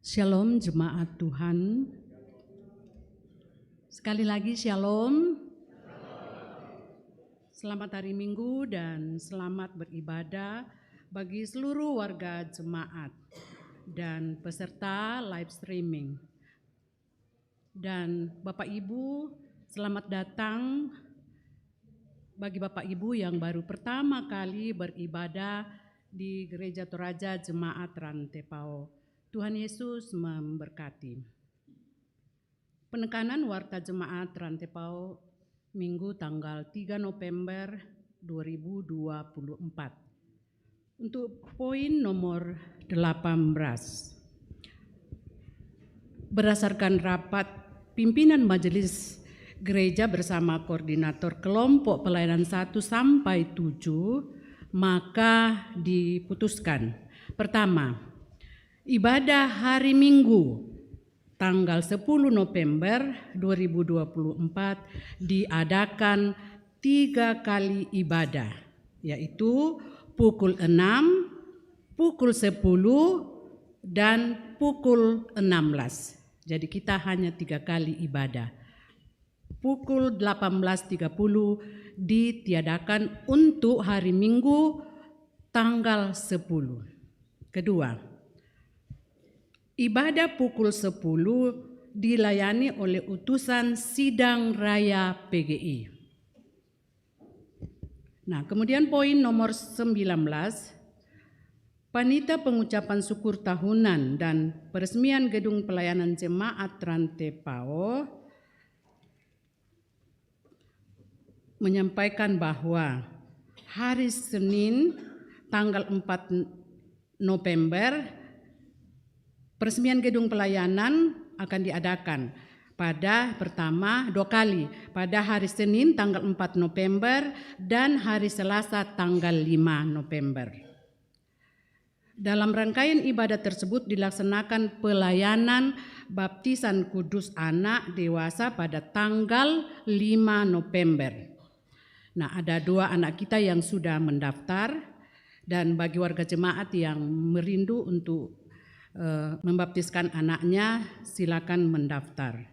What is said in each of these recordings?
Shalom jemaat Tuhan. Sekali lagi shalom. Selamat hari Minggu dan selamat beribadah bagi seluruh warga jemaat dan peserta live streaming. Dan Bapak Ibu, selamat datang bagi Bapak Ibu yang baru pertama kali beribadah di Gereja Toraja Jemaat Rantepao. Tuhan Yesus memberkati. Penekanan Warta Jemaat Rantepao Minggu tanggal 3 November 2024. Untuk poin nomor 18. Berdasarkan rapat pimpinan Majelis Gereja bersama koordinator kelompok pelayanan 1 sampai 7, maka diputuskan. Pertama, ibadah hari Minggu tanggal 10 November 2024 diadakan 3 kali ibadah, yaitu pukul 6, pukul 10, dan pukul 16. Jadi kita hanya 3 kali ibadah. Pukul 18.30 ditiadakan untuk hari Minggu tanggal 10. Kedua, ibadah pukul 10 dilayani oleh utusan Sidang Raya PGI. Nah, kemudian poin nomor 19, panitia pengucapan syukur tahunan dan peresmian gedung pelayanan jemaat Rantepao menyampaikan bahwa hari Senin tanggal 4 November peresmian gedung pelayanan akan diadakan pada pertama 2 kali, pada hari Senin tanggal 4 November dan hari Selasa tanggal 5 November. Dalam rangkaian ibadah tersebut dilaksanakan pelayanan baptisan kudus anak dewasa pada tanggal 5 November. Nah, ada 2 anak kita yang sudah mendaftar, dan bagi warga jemaat yang merindu untuk membaptiskan anaknya, silakan mendaftar.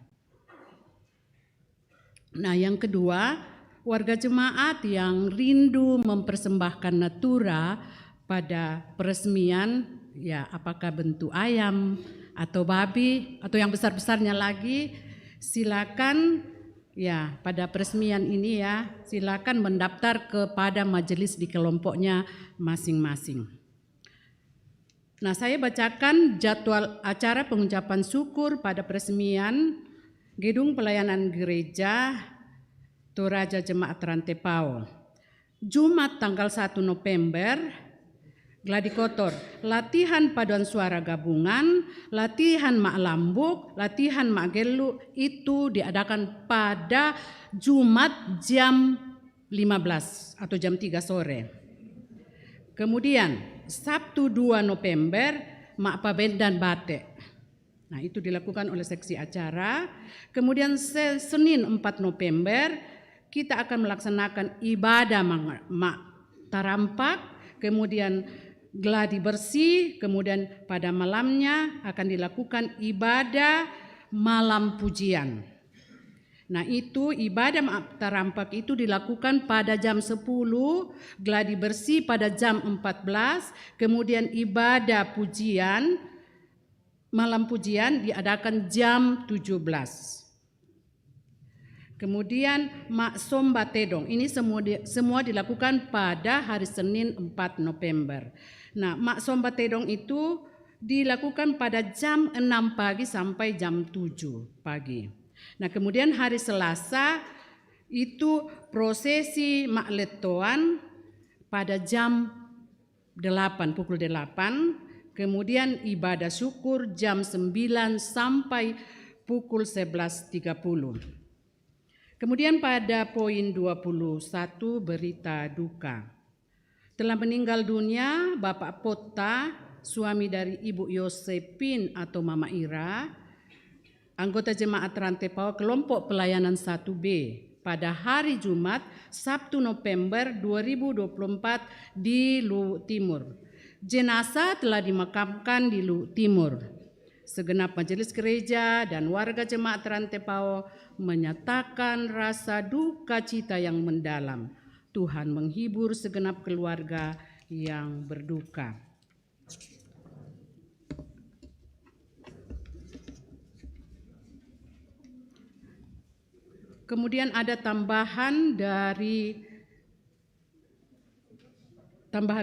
Nah, yang kedua, warga jemaat yang rindu mempersembahkan natura pada peresmian, ya apakah bentuk ayam atau babi atau yang besar-besarnya lagi, silakan ya pada peresmian ini ya, silakan mendaftar kepada majelis di kelompoknya masing-masing. Nah, saya bacakan jadwal acara pengucapan syukur pada peresmian gedung pelayanan gereja Toraja Jemaat Rantepao. Jumat tanggal 1 November, gladi kotor, latihan paduan suara gabungan, latihan mak lambuk, latihan mak gelu, itu diadakan pada Jumat jam 15 atau jam 3 sore. Kemudian Sabtu 2 November, mak paben dan batik. Nah, itu dilakukan oleh seksi acara. Kemudian Senin 4 November, kita akan melaksanakan ibadah mak tarampak, kemudian gladi bersih, kemudian pada malamnya akan dilakukan ibadah malam pujian. Nah, itu ibadah tarampak itu dilakukan pada jam 10, gladi bersih pada jam 14, kemudian ibadah pujian, malam pujian diadakan jam 17. Kemudian mak somba tedong, ini semua dilakukan pada hari Senin 4 November. Nah, mak somba tedong itu dilakukan pada jam 6 pagi sampai jam 7 pagi. Nah, kemudian hari Selasa itu prosesi mak letoan pada jam 8, pukul 8. Kemudian ibadah syukur jam 9 sampai pukul 11.30. Kemudian pada poin 21 berita duka. Telah meninggal dunia Bapak Pota, suami dari Ibu Yosepin atau Mama Ira, anggota Jemaat Rantepao kelompok pelayanan 1B pada hari Jumat 1 November 2024 di Luwu Timur. Jenazah telah dimakamkan di Luwu Timur. Segenap majelis gereja dan warga Jemaat Rantepao menyatakan rasa duka cita yang mendalam. Tuhan menghibur segenap keluarga yang berduka. Kemudian ada tambahan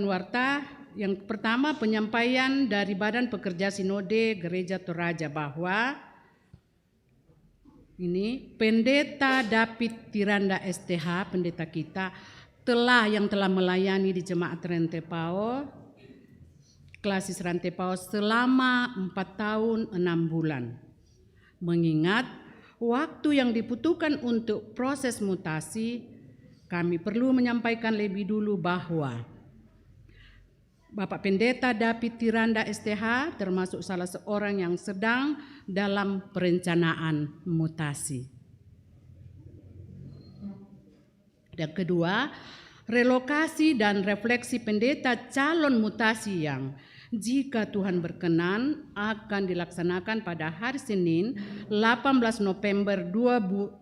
warta. Yang pertama, penyampaian dari Badan Pekerja Sinode Gereja Toraja bahwa ini Pendeta David Tiranda STH, pendeta kita yang telah melayani di Jemaat Rantepao, Klasis Rantepao selama 4 tahun 6 bulan. Mengingat waktu yang dibutuhkan untuk proses mutasi, kami perlu menyampaikan lebih dulu bahwa Bapak Pendeta David Tiranda STH termasuk salah seorang yang sedang dalam perencanaan mutasi. Dan kedua, relokasi dan refleksi pendeta calon mutasi yang jika Tuhan berkenan akan dilaksanakan pada hari Senin 18 November 2024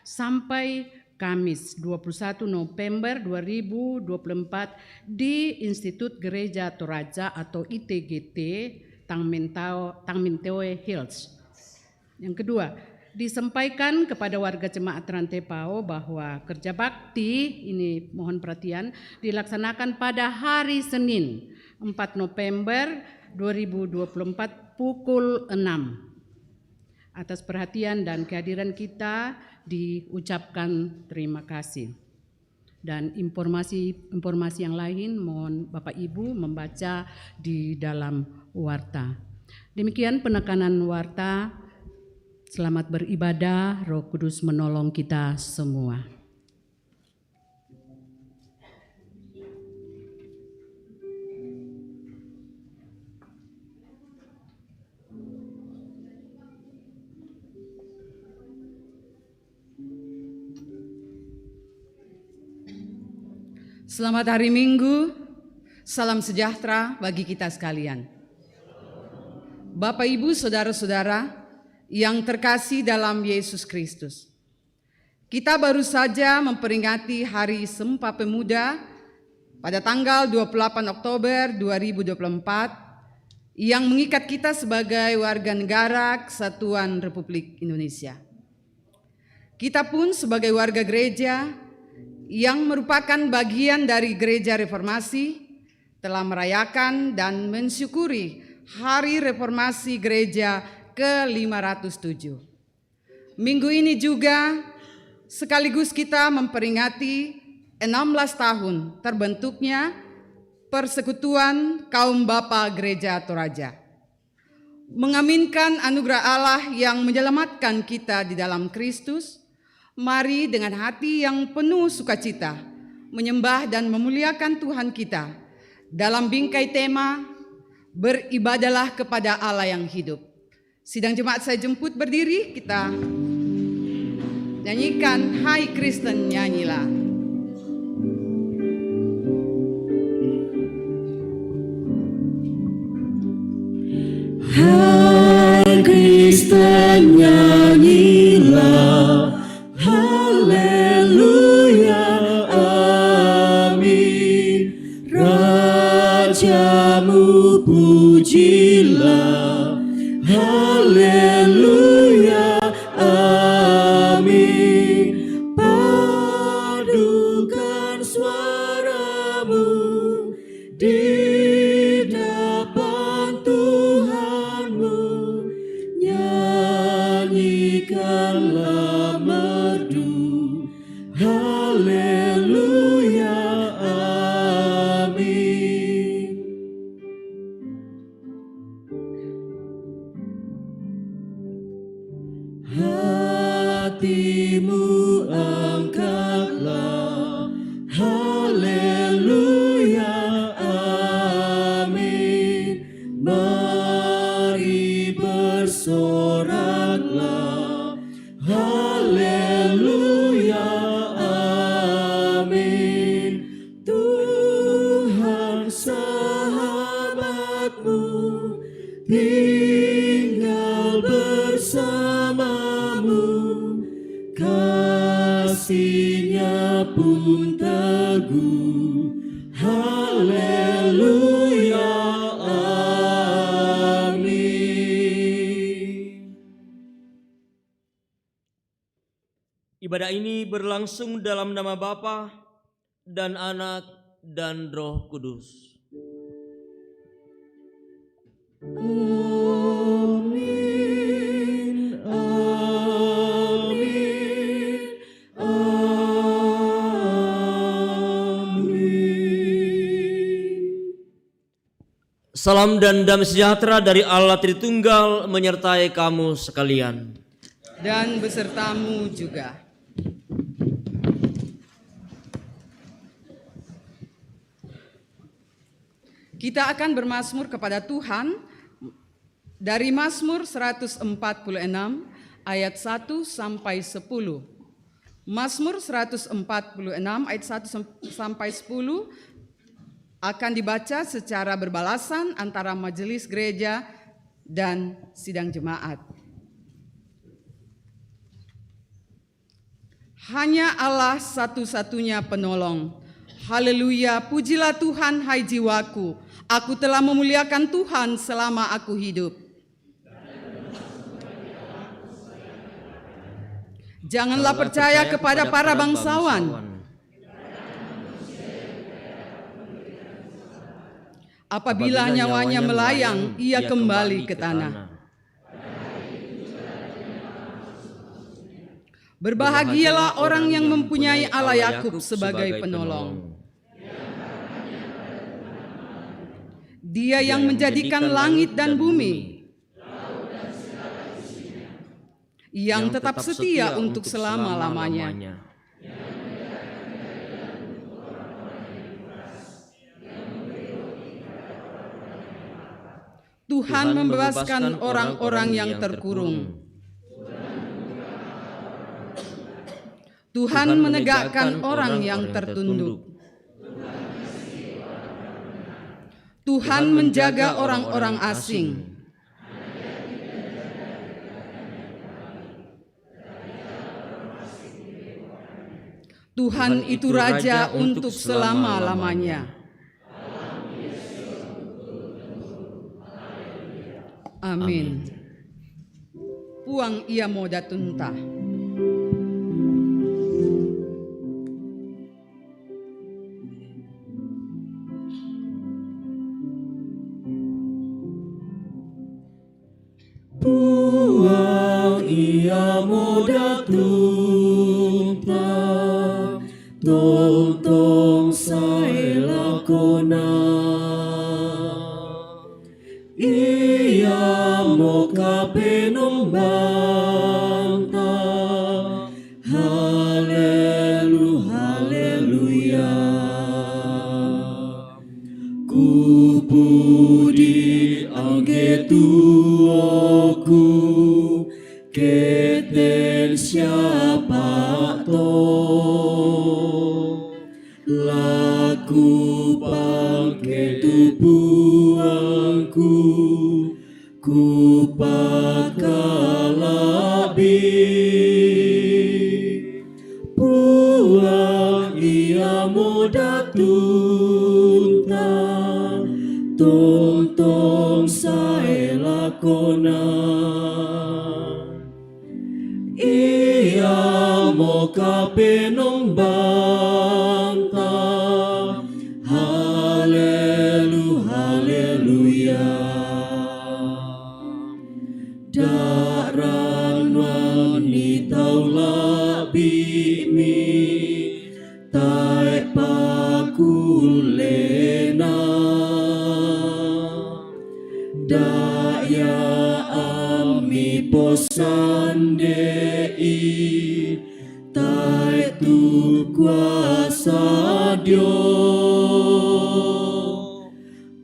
sampai Kamis 21 November 2024 di Institut Gereja Toraja atau ITGT Tangmintewe Hills. Yang kedua, disampaikan kepada warga Jemaat Rantepao bahwa kerja bakti, ini mohon perhatian, dilaksanakan pada hari Senin 4 November 2024 pukul 6. Atas perhatian dan kehadiran kita diucapkan terima kasih. Dan informasi yang lain mohon Bapak Ibu membaca di dalam warta. Demikian penekanan warta. Selamat beribadah, Roh Kudus menolong kita semua. Selamat hari Minggu, salam sejahtera bagi kita sekalian. Bapak, Ibu, Saudara-saudara yang terkasih dalam Yesus Kristus. Kita baru saja memperingati Hari Sumpah Pemuda pada tanggal 28 Oktober 2024 yang mengikat kita sebagai warga negara Kesatuan Republik Indonesia. Kita pun sebagai warga gereja yang merupakan bagian dari Gereja Reformasi telah merayakan dan mensyukuri Hari Reformasi Gereja ke-507. Minggu ini juga sekaligus kita memperingati 16 tahun terbentuknya Persekutuan Kaum Bapa Gereja Toraja. Mengaminkan anugerah Allah yang menyelamatkan kita di dalam Kristus. Mari dengan hati yang penuh sukacita menyembah dan memuliakan Tuhan kita dalam bingkai tema beribadalah kepada Allah yang hidup. Sidang jemaat saya jemput berdiri, kita nyanyikan Hai Kristen Nyanyilah. Hai Kristen nyanyilah, haleluya, amin. Rajamu pujilah, haleluya, amin. Padukan suaramu di depan Tuhanmu, nyanyikanlah merdu, haleluya, amin. hatimu angkatlah, haleluya, amin. Mari bersoraklah, haleluya, amin. Tuhan sahabatmu tinggal bersamamu, kasih-Nya pun teguh, haleluya, amin. Ibadah ini berlangsung dalam nama Bapa dan Anak dan Roh Kudus. Amin, amin, amin. Salam dan damai sejahtera dari Allah Tritunggal menyertai kamu sekalian. Dan besertamu juga. Kita akan bermazmur kepada Tuhan dari Mazmur 146 ayat 1 sampai 10. Mazmur 146 ayat 1 sampai 10 akan dibaca secara berbalasan antara majelis gereja dan sidang jemaat. Hanya Allah satu-satunya penolong. Haleluya, pujilah Tuhan hai jiwaku. Aku telah memuliakan Tuhan selama aku hidup. Janganlah percaya kepada para bangsawan. Apabila nyawanya melayang, ia kembali ke tanah. Berbahagialah orang yang mempunyai Allah Yakub sebagai penolong. Dia yang menjadikan langit dan bumi, yang tetap setia untuk selama-lamanya. Tuhan membebaskan orang-orang yang terkurung. Tuhan menegakkan orang yang tertunduk. Tuhan menjaga orang-orang asing. Tuhan itu Raja untuk selama-lamanya. Amin. Puang ia moda tuntah. Puang ia moda tuntah, tong sai lakona. Ia moka penombanta, haleluya. Kupudi angge tuoku, keten siapa to, laku pangke tubuangku, ku pakalabi. Puang ia moda tuntah, tong sae lakona. Ia moka penombanta, haleluya. Daran wanita labimi, tai pakulena. Daya ami posan dei tai tu kuasa Dio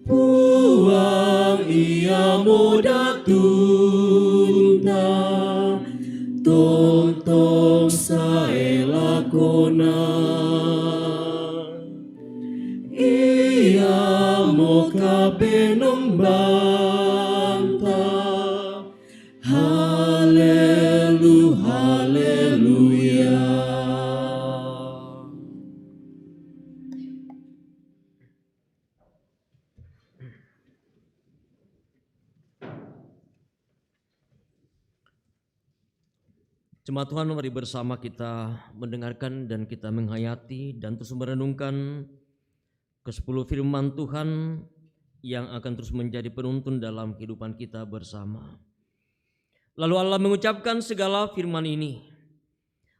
puang ia moda tunta tong sae lakona ia moka benombanta haleluya. Jemaat Tuhan, mari bersama kita mendengarkan dan kita menghayati dan terus merenungkan ke-10 firman Tuhan yang akan terus menjadi penuntun dalam kehidupan kita bersama. Lalu Allah mengucapkan segala firman ini.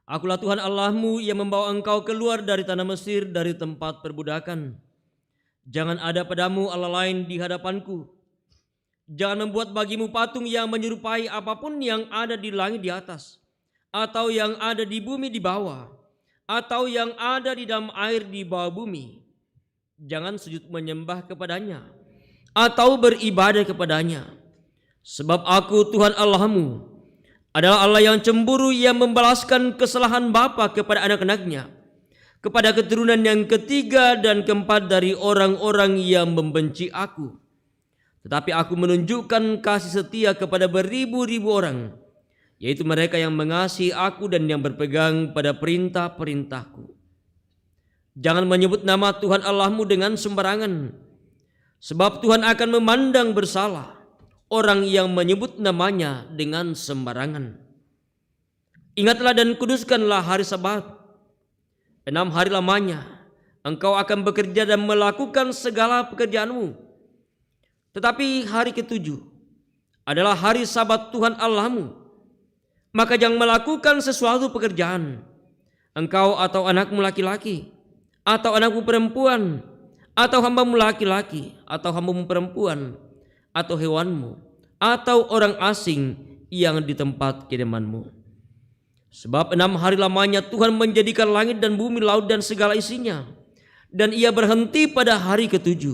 Akulah Tuhan Allahmu yang membawa engkau keluar dari tanah Mesir, dari tempat perbudakan. Jangan ada padamu Allah lain di hadapanku. Jangan membuat bagimu patung yang menyerupai apapun yang ada di langit di atas, atau yang ada di bumi di bawah, atau yang ada di dalam air di bawah bumi. Jangan sujud menyembah kepadanya, atau beribadah kepadanya. Sebab aku Tuhan Allahmu adalah Allah yang cemburu, yang membalaskan kesalahan bapa kepada anak-anaknya, kepada keturunan yang ketiga dan keempat dari orang-orang yang membenci aku. Tetapi aku menunjukkan kasih setia kepada beribu-ribu orang, yaitu mereka yang mengasihi aku dan yang berpegang pada perintah-perintahku. Jangan menyebut nama Tuhan Allahmu dengan sembarangan, sebab Tuhan akan memandang bersalah orang yang menyebut namanya dengan sembarangan. Ingatlah dan kuduskanlah hari Sabat. 6 hari lamanya engkau akan bekerja dan melakukan segala pekerjaanmu. Tetapi hari ke-7 adalah hari Sabat Tuhan Allahmu. Maka jangan melakukan sesuatu pekerjaan, engkau atau anakmu laki-laki, atau anakmu perempuan, atau hambamu laki-laki, atau hambamu perempuan, atau hewanmu, atau orang asing yang di tempat kediamanmu. Sebab 6 hari lamanya Tuhan menjadikan langit dan bumi, laut dan segala isinya, dan ia berhenti pada hari ke-7.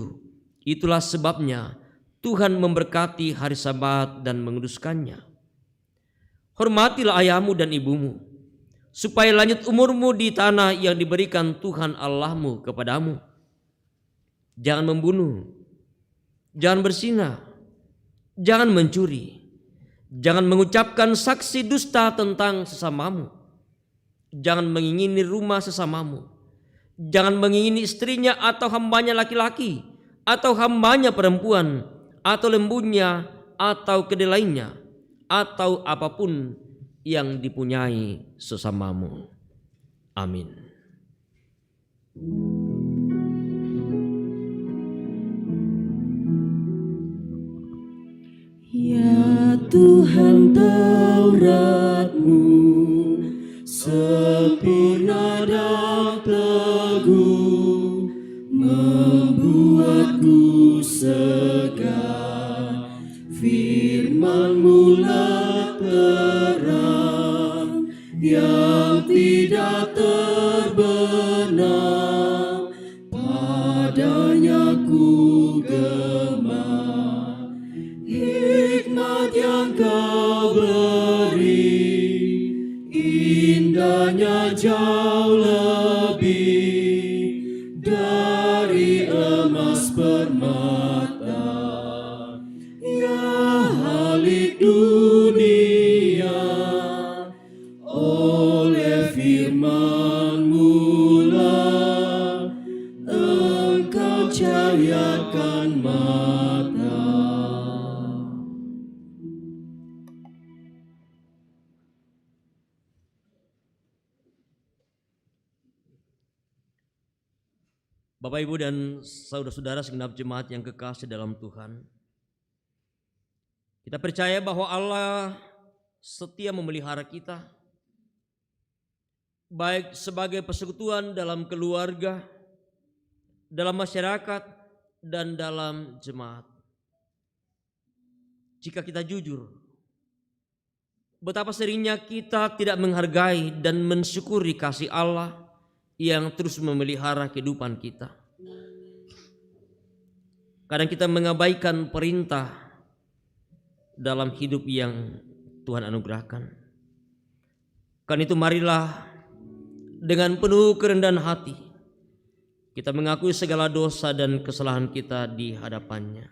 Itulah sebabnya Tuhan memberkati hari Sabat dan menguduskannya. Hormatilah ayahmu dan ibumu, supaya lanjut umurmu di tanah yang diberikan Tuhan Allahmu kepadamu. Jangan membunuh, jangan berzina, jangan mencuri, jangan mengucapkan saksi dusta tentang sesamamu, jangan mengingini rumah sesamamu, jangan mengingini istrinya atau hambanya laki-laki, atau hambanya perempuan, atau lembunya, atau kedelainya, atau apapun yang dipunyai sesamamu. Amin. Ya Tuhan, Taurat-Mu sempurna dan teguh, membuatku segar. Firman-Mu lah terang yang tidak terbenam, padanya ku gemar. Hikmat yang Kau beri, indahnya jauh lebih dari emas permata. Dunia oleh firman-Mu lah Engkau cahayakan mata. Bapak, Ibu, dan saudara-saudara segenap jemaat yang kekasih dalam Tuhan, kita percaya bahwa Allah setia memelihara kita, baik sebagai persekutuan dalam keluarga, dalam masyarakat, dan dalam jemaat. Jika kita jujur betapa seringnya kita tidak menghargai dan mensyukuri kasih Allah yang terus memelihara kehidupan kita. Kadang kita mengabaikan perintah dalam hidup yang Tuhan anugerahkan. Karena itu marilah dengan penuh kerendahan hati kita mengakui segala dosa dan kesalahan kita di hadapannya.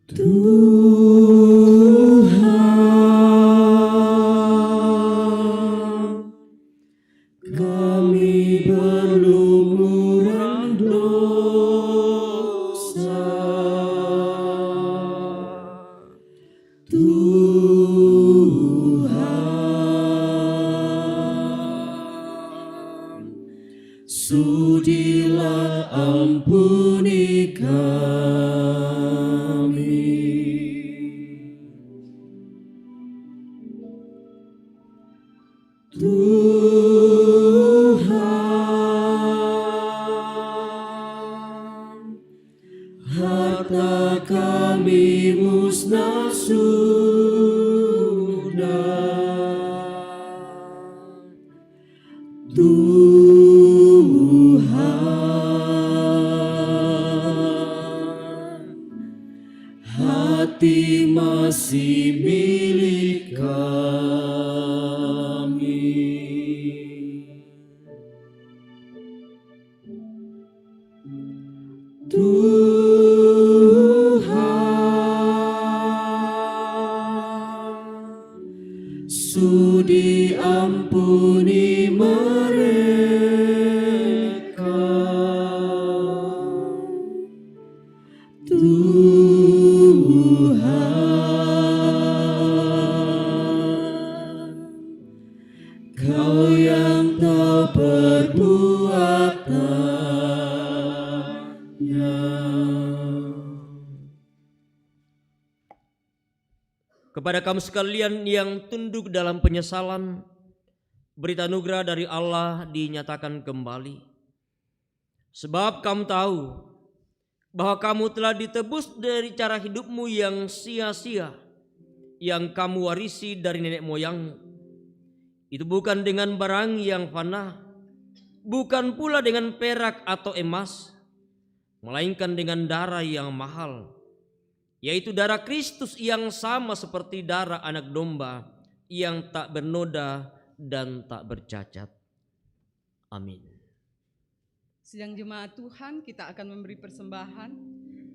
Tuhan, kami berlumuran dosa. Tuhan, sudilah ampuni kami. Tuhan, harta kami musnah sudah. Tuhan, hati masih milik kami. Tuhan, sudi ampuni mereka. Tuhan, Kau yang tahu perbuatannya. Kepada kamu sekalian yang tunduk dalam penyesalan, berita anugerah dari Allah dinyatakan kembali. Sebab kamu tahu bahwa kamu telah ditebus dari cara hidupmu yang sia-sia, yang kamu warisi dari nenek moyangmu. Itu bukan dengan barang yang fana, bukan pula dengan perak atau emas, melainkan dengan darah yang mahal, yaitu darah Kristus yang sama seperti darah anak domba yang tak bernoda dan tak bercacat. Amin. Sidang jemaat Tuhan, kita akan memberi persembahan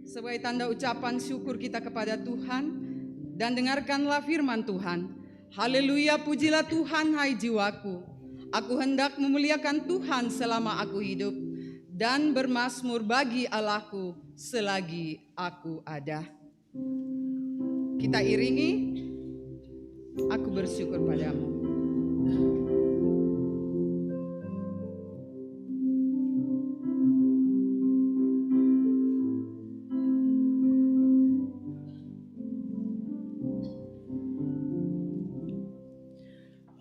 sebagai tanda ucapan syukur kita kepada Tuhan, dan dengarkanlah firman Tuhan. Haleluya, pujilah Tuhan hai jiwaku. Aku hendak memuliakan Tuhan selama aku hidup, dan bermazmur bagi Allahku selagi aku ada. Kita iringi, aku bersyukur padamu.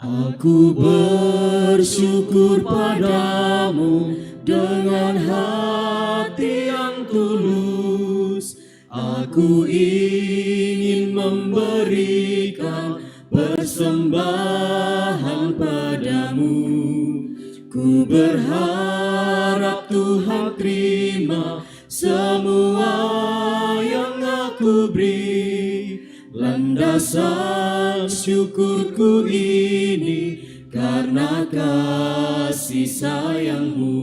Aku bersyukur padamu dengan hati yang tulus. Aku ingin memberikan persembahan padamu. Ku berharap Tuhan terima semua yang aku beri. Landasan syukurku ini karena kasih sayangmu.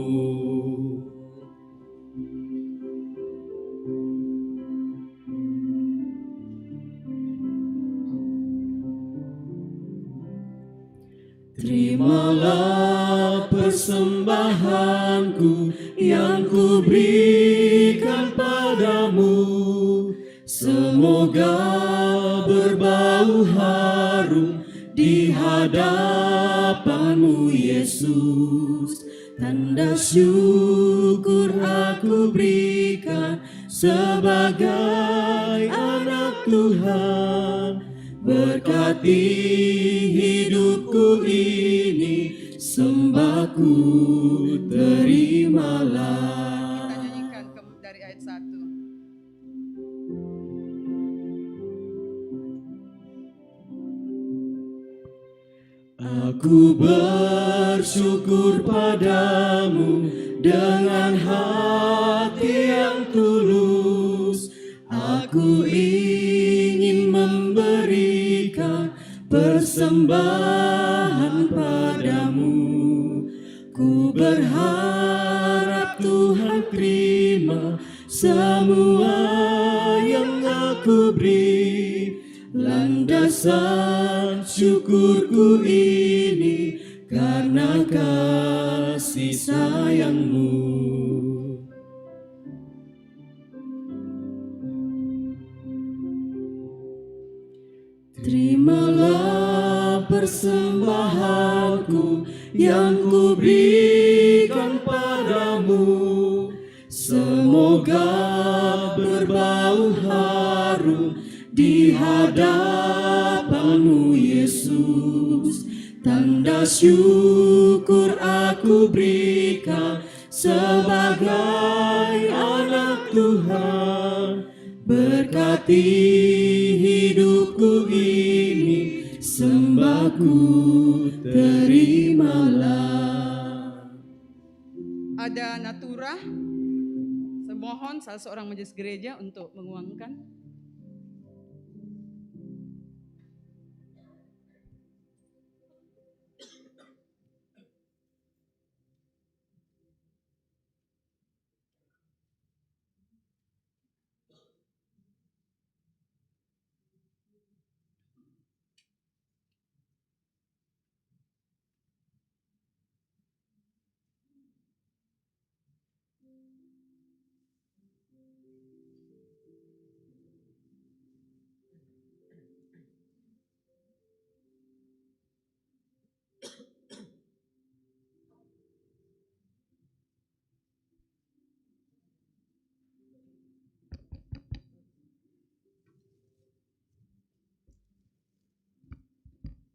Terimalah persembahanku yang ku berikan padamu. Semoga berbau harum di hadapan-Mu Yesus. Tanda syukur aku berikan sebagai anak Tuhan. Berkati hidupku ini, sembahku terimalah. Kita nyanyikan dari ayat 1. Aku bersyukur padamu dengan hati yang tulus. Aku ingin memberikan persembahan padamu. Ku berharap Tuhan terima semua yang aku beri. Landasan syukurku ini karena kasih sayang-Mu. Terimalah persembahanku yang ku berikan padamu. Semoga berbau harum di hadapan-Mu Yesus. Tanda syukur aku berikan sebagai anak Tuhan. Berkati hidupku ini, sembahku terimalah. Ada Natura. Semohon salah seorang majelis gereja untuk menguangkan.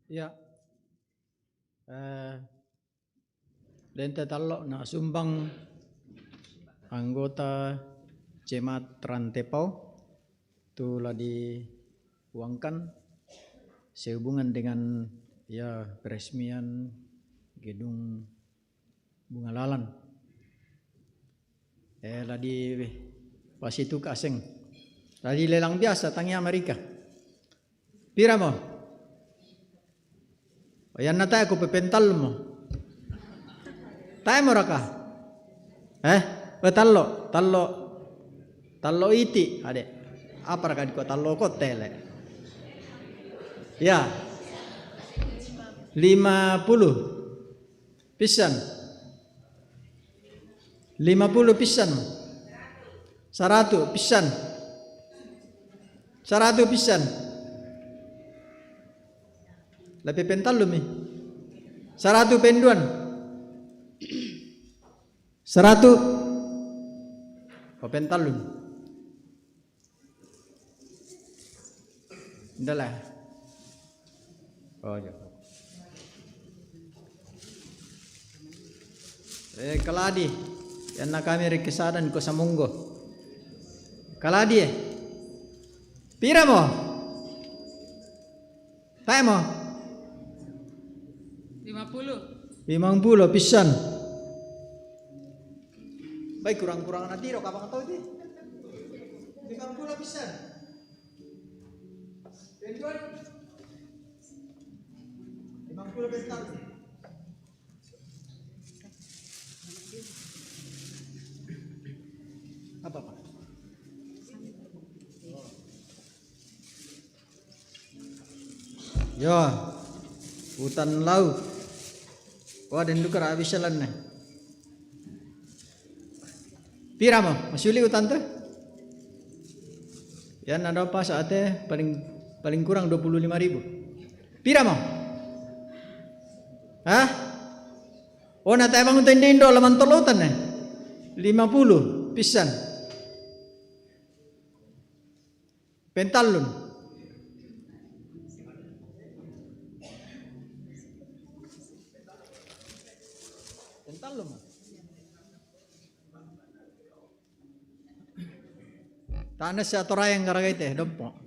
Ya, Lente Talok nak sumbang anggota Jemaat Rantepau telah diuangkan sehubungan dengan peresmian gedung Bunga Lalan. Ladi pas itu kaseng. Ladi lelang biasa tangi Amerika. Pira mo? Ayan na tayo, kupipental mo. Tayo mo raka? Tallo iti. Ade, apa raka di ko tallo ko tele? Ya, 50 pisan. 50 pisan. 100 pisan. 100 pisan. Lebih pental lumi. 100 penduan. 100. Oh pental lumi. Dah lah. Oh ya. Kaladi. Yan na kami rekisadan ko sa munggo. Kaladi. Pira mo? Tayo mo? 50 pisan. Baik kurang-kurangan natiro kapang tau di. 50 pisan. Penduan 50 pental. Apa Pak? Yo, hutan laut. Wah, dan dukar habis jalan nih. Pira mo? Masuli hutan tuh? Yan ada apa saatnya paling kurang 25.000. Pira mo? Hah? Oh, na tayo bangun Indo laman tolotan 50 pisan. Pentalun. Pentalun. Tanas sa torayang garagay dompo.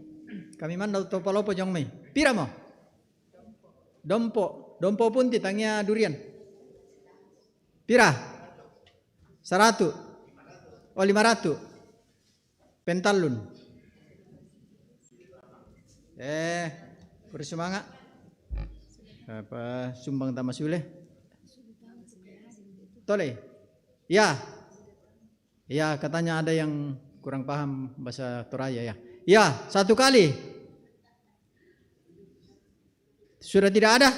Kami man daw to palopo jong may. Pira mo? Dompo pun titangnya durian. Pira? 100. Oh 500. Pentalun. Bersemangat. Apa sumbang tamasule? Tole. Ya. Ya, katanya ada yang kurang paham bahasa Toraja ya. Ya, 1 kali. Sudah tidak ada.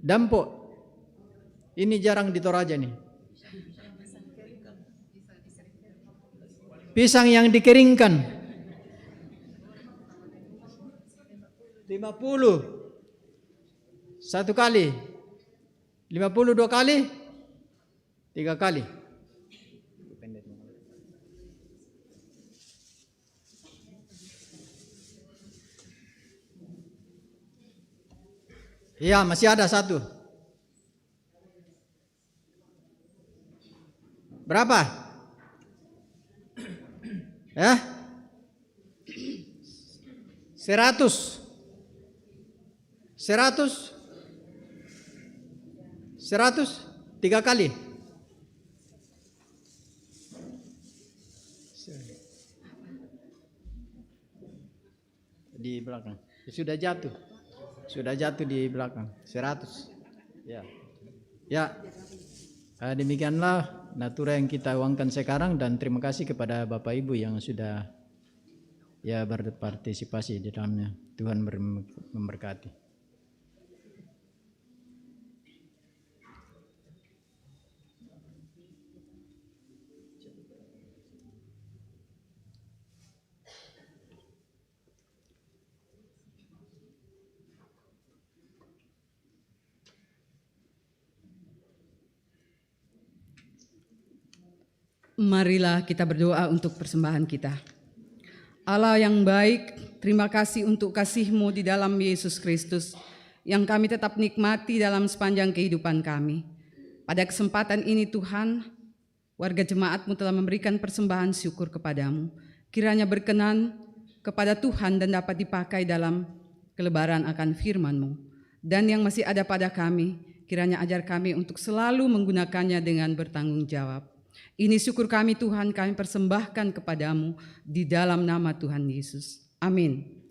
Dampo. Ini jarang di Toraja nih. Pisang yang dikeringkan. 50. 1 kali. 50 2 kali. 3 kali. Iya, masih ada 1. Berapa? Ya? 100. 3 kali. Di belakang. Sudah jatuh di belakang. 100. Ya. Ya. Demikianlah natura yang kita uangkan sekarang, dan terima kasih kepada Bapak Ibu yang sudah ya berpartisipasi di dalamnya. Tuhan memberkati. Marilah kita berdoa untuk persembahan kita. Allah yang baik, terima kasih untuk kasih-Mu di dalam Yesus Kristus yang kami tetap nikmati dalam sepanjang kehidupan kami. Pada kesempatan ini Tuhan, warga jemaat-Mu telah memberikan persembahan syukur kepadamu. Kiranya berkenan kepada Tuhan dan dapat dipakai dalam kelebaran akan firman-Mu. Dan yang masih ada pada kami, kiranya ajar kami untuk selalu menggunakannya dengan bertanggung jawab. Ini syukur kami Tuhan, kami persembahkan kepadamu di dalam nama Tuhan Yesus. Amin.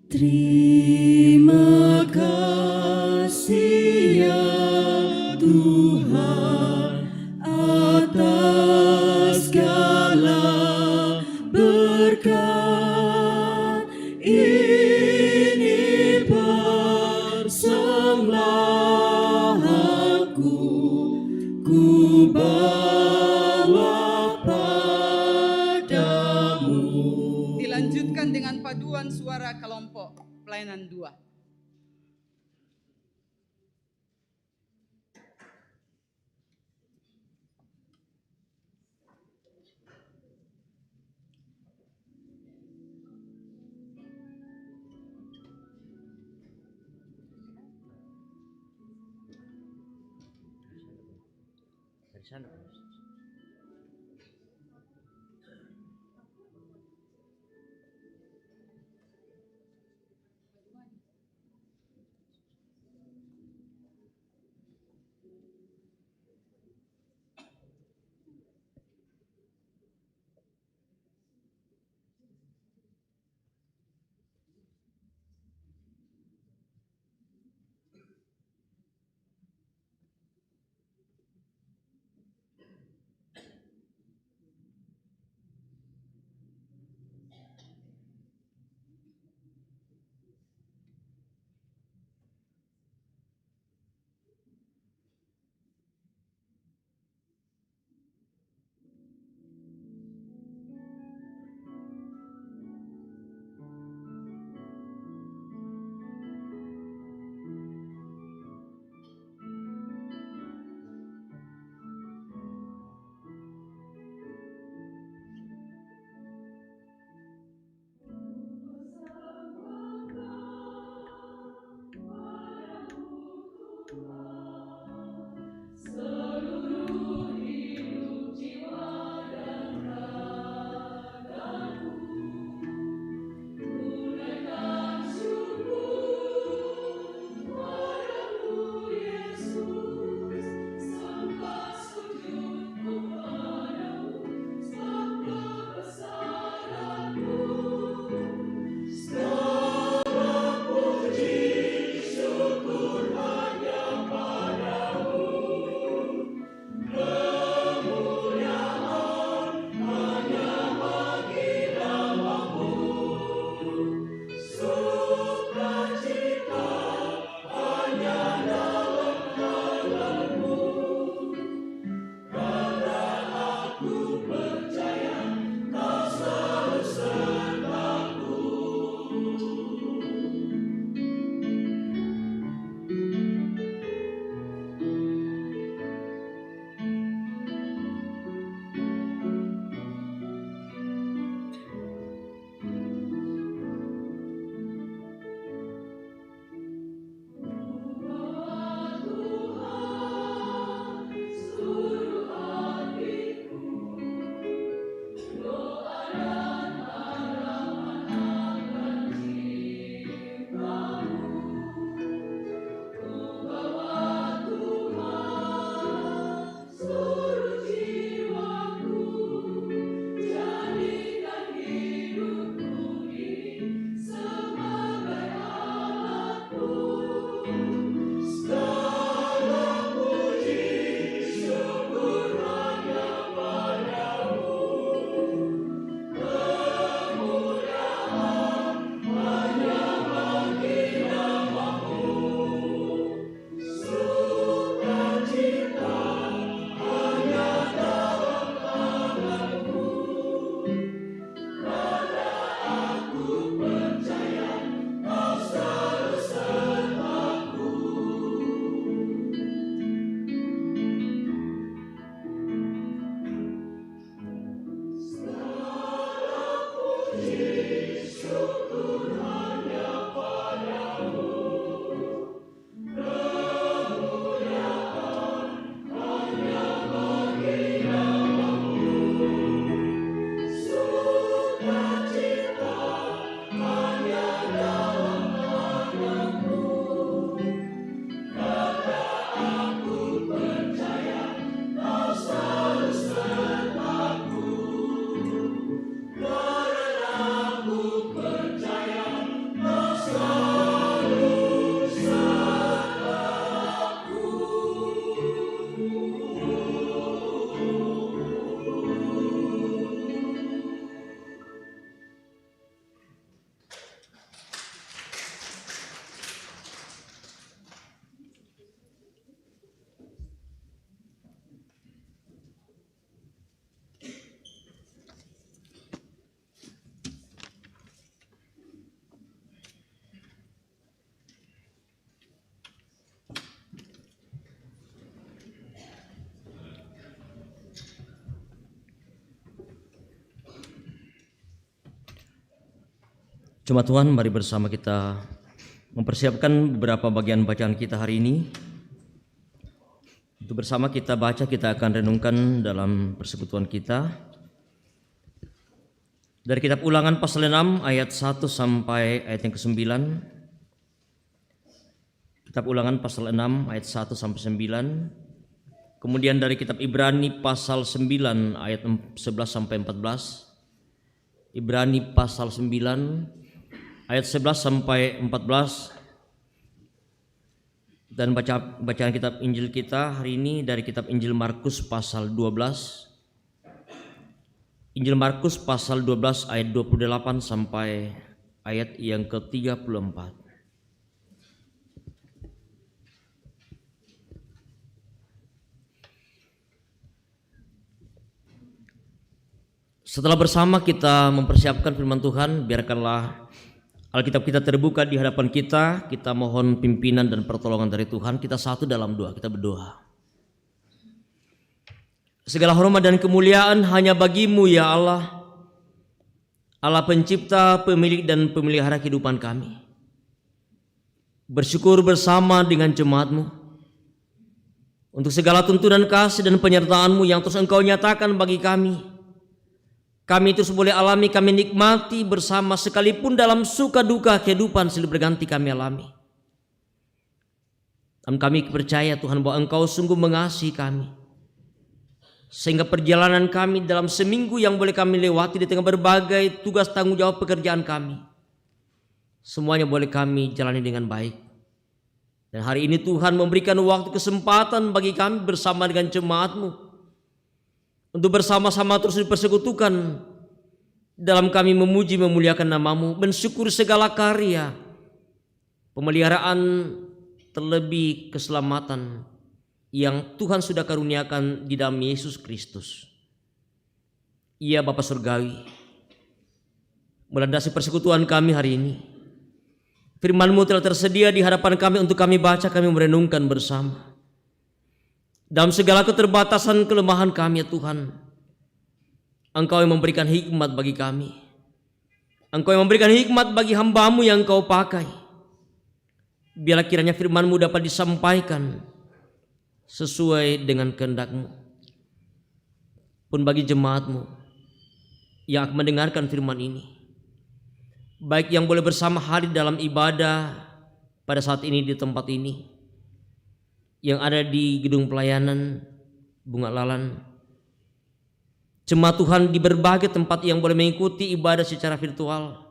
Terima kasih ya Tuhan atas segala berkat. Ini persembahanku, ku bawa padamu. Dilanjutkan dengan paduan suara kelompok pelayanan 2. Dari sana. Jemaat Tuhan, mari bersama kita mempersiapkan beberapa bagian bacaan kita hari ini. Untuk bersama kita baca, kita akan renungkan dalam persekutuan kita dari kitab Ulangan pasal 6 ayat 1 sampai ayat yang ke-9. Kitab Ulangan pasal 6 ayat 1 sampai 9. Kemudian dari kitab Ibrani pasal 9 ayat 11 sampai 14. Ibrani pasal 9 ayat 11 sampai 14. Dan bacaan kitab Injil kita hari ini dari kitab Injil Markus pasal 12. Injil Markus pasal 12 ayat 28 sampai ayat yang ke-34. Setelah bersama kita mempersiapkan firman Tuhan, biarkanlah Alkitab kita terbuka di hadapan kita. Kita mohon pimpinan dan pertolongan dari Tuhan. Kita satu dalam doa, kita berdoa. Segala hormat dan kemuliaan hanya bagi-Mu ya Allah, Allah pencipta, pemilik dan pemelihara kehidupan kami. Bersyukur bersama dengan jemaat-Mu untuk segala tuntunan kasih dan penyertaan-Mu yang terus Engkau nyatakan bagi kami. Kami terus boleh alami, kami nikmati bersama sekalipun dalam suka duka kehidupan silih berganti kami alami. Dan kami percaya Tuhan bahwa Engkau sungguh mengasihi kami. Sehingga perjalanan kami dalam seminggu yang boleh kami lewati di tengah berbagai tugas tanggung jawab pekerjaan kami, semuanya boleh kami jalani dengan baik. Dan hari ini Tuhan memberikan waktu kesempatan bagi kami bersama dengan jemaat-Mu untuk bersama-sama terus dipersekutukan dalam kami memuji memuliakan nama-Mu, mensyukur segala karya, pemeliharaan, terlebih keselamatan yang Tuhan sudah karuniakan di dalam Yesus Kristus. Ia Bapa Surgawi, melandasi persekutuan kami hari ini. Firman-Mu telah tersedia di hadapan kami untuk kami baca, kami merenungkan bersama. Dalam segala keterbatasan kelemahan kami ya Tuhan, Engkau yang memberikan hikmat bagi kami. Engkau yang memberikan hikmat bagi hamba-Mu yang Engkau pakai. Biarlah kiranya firman-Mu dapat disampaikan sesuai dengan kehendak-Mu. Pun bagi jemaat-Mu yang akan mendengarkan firman ini, baik yang boleh bersama hadir dalam ibadah pada saat ini di tempat ini, yang ada di gedung pelayanan Bunga Lalan, jemaat Tuhan di berbagai tempat yang boleh mengikuti ibadah secara virtual.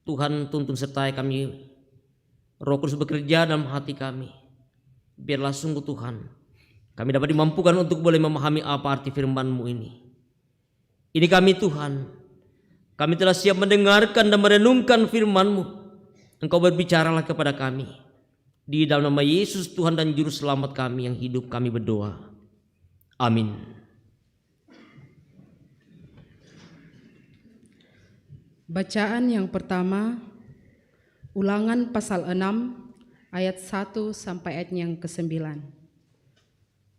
Tuhan tuntun sertai kami, Roh Kudus bekerja dalam hati kami. Biarlah sungguh Tuhan kami dapat dimampukan untuk boleh memahami apa arti firman-Mu ini. Ini kami Tuhan, kami telah siap mendengarkan dan merenungkan firman-Mu. Engkau berbicaralah kepada kami. Di dalam nama Yesus Tuhan dan Juru Selamat kami yang hidup, kami berdoa. Amin. Bacaan yang pertama, Ulangan pasal 6 ayat 1 sampai ayat yang ke-9.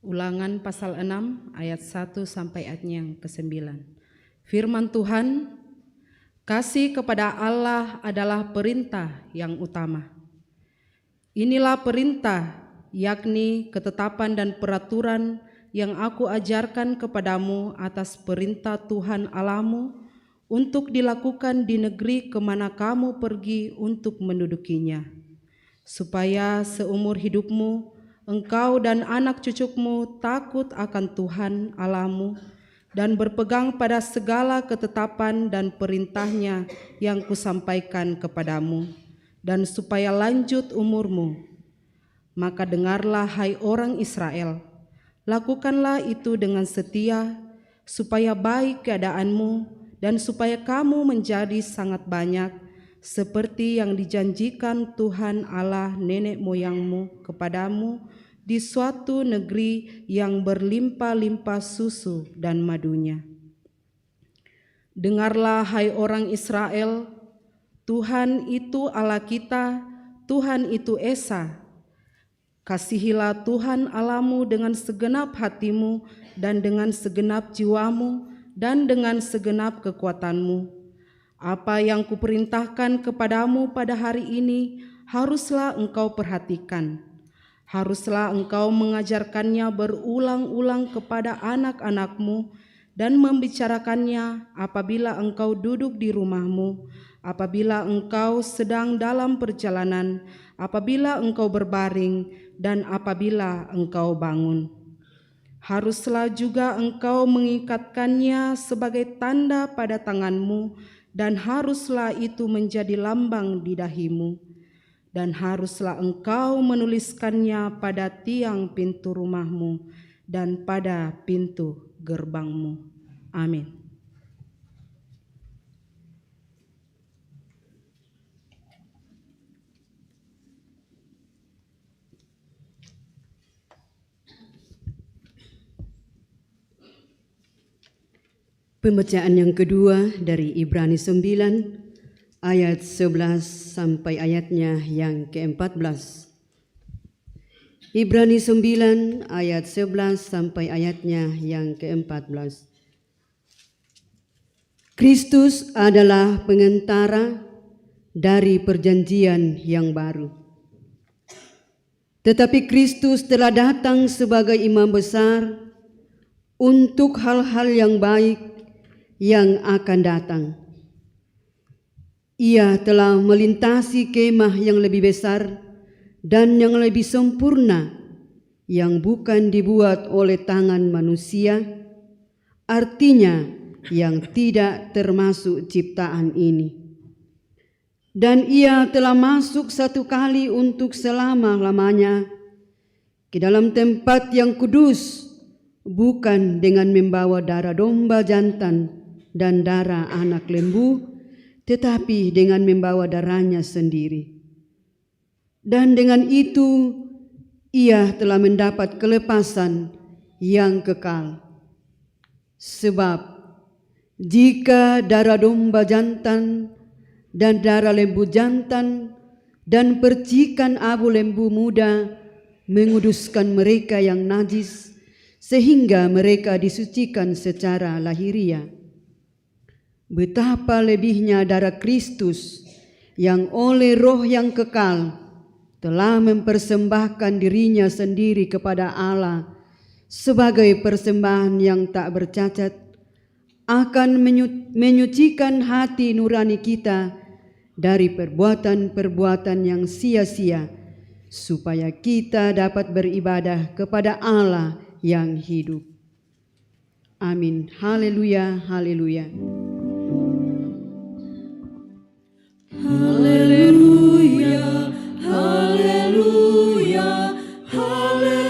Ulangan pasal 6 ayat 1 sampai ayat yang ke-9. Firman Tuhan, Kasih kepada Allah adalah perintah yang utama. Inilah perintah, yakni ketetapan dan peraturan yang aku ajarkan kepadamu atas perintah Tuhan Allahmu untuk dilakukan di negeri kemana kamu pergi untuk mendudukinya, supaya seumur hidupmu engkau dan anak cucumu takut akan Tuhan Allahmu dan berpegang pada segala ketetapan dan perintahnya yang kusampaikan kepadamu, dan supaya lanjut umurmu. Maka dengarlah, hai orang Israel, lakukanlah itu dengan setia, supaya baik keadaanmu dan supaya kamu menjadi sangat banyak, seperti yang dijanjikan Tuhan Allah nenek moyangmu kepadamu di suatu negeri yang berlimpah-limpah susu dan madunya. Dengarlah, hai orang Israel, Tuhan itu Allah kita, Tuhan itu Esa. Kasihilah Tuhan Allahmu dengan segenap hatimu dan dengan segenap jiwamu dan dengan segenap kekuatanmu. Apa yang kuperintahkan kepadamu pada hari ini haruslah engkau perhatikan. Haruslah engkau mengajarkannya berulang-ulang kepada anak-anakmu dan membicarakannya apabila engkau duduk di rumahmu, apabila engkau sedang dalam perjalanan, apabila engkau berbaring, dan apabila engkau bangun. Haruslah juga engkau mengikatkannya sebagai tanda pada tanganmu, dan haruslah itu menjadi lambang di dahimu. Dan haruslah engkau menuliskannya pada tiang pintu rumahmu dan pada pintu gerbangmu. Amin. Pembacaan yang kedua dari Ibrani 9 ayat 11 sampai ayatnya yang ke-14. Ibrani 9 ayat 11 sampai ayatnya yang ke-14. Kristus adalah pengantara dari perjanjian yang baru. Tetapi Kristus telah datang sebagai imam besar untuk hal-hal yang baik yang akan datang. Ia telah melintasi kemah yang lebih besar dan yang lebih sempurna, yang bukan dibuat oleh tangan manusia, artinya yang tidak termasuk ciptaan ini. Dan ia telah masuk satu kali untuk selama-lamanya ke dalam tempat yang kudus, bukan dengan membawa darah domba jantan dan darah anak lembu, tetapi dengan membawa darahnya sendiri. Dan dengan itu ia telah mendapat kelepasan yang kekal. Sebab jika darah domba jantan dan darah lembu jantan dan percikan abu lembu muda menguduskan mereka yang najis, sehingga mereka disucikan secara lahiriah, betapa lebihnya darah Kristus yang oleh Roh yang kekal telah mempersembahkan dirinya sendiri kepada Allah sebagai persembahan yang tak bercacat, akan menyucikan hati nurani kita dari perbuatan-perbuatan yang sia-sia, supaya kita dapat beribadah kepada Allah yang hidup. Amin. Haleluya, haleluya. Haleluya, haleluya, haleluya.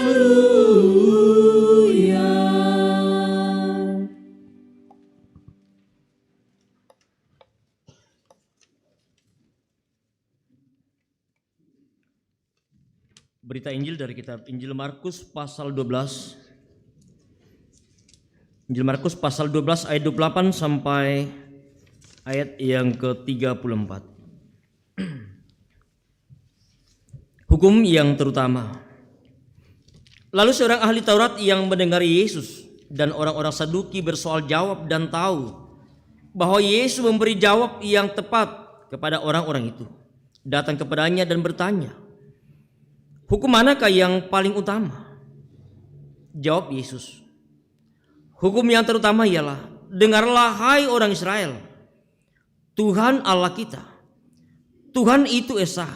Berita Injil dari kitab Injil Markus pasal 12. Injil Markus pasal 12 ayat 28 sampai ayat yang ke-34. Hukum yang terutama. Lalu seorang ahli Taurat yang mendengar Yesus dan orang-orang Saduki bersoal jawab dan tahu bahwa Yesus memberi jawab yang tepat kepada orang-orang itu. Datang kepadanya dan bertanya, hukum manakah yang paling utama? Jawab Yesus, hukum yang terutama ialah, dengarlah hai orang Israel, Tuhan Allah kita, Tuhan itu esa.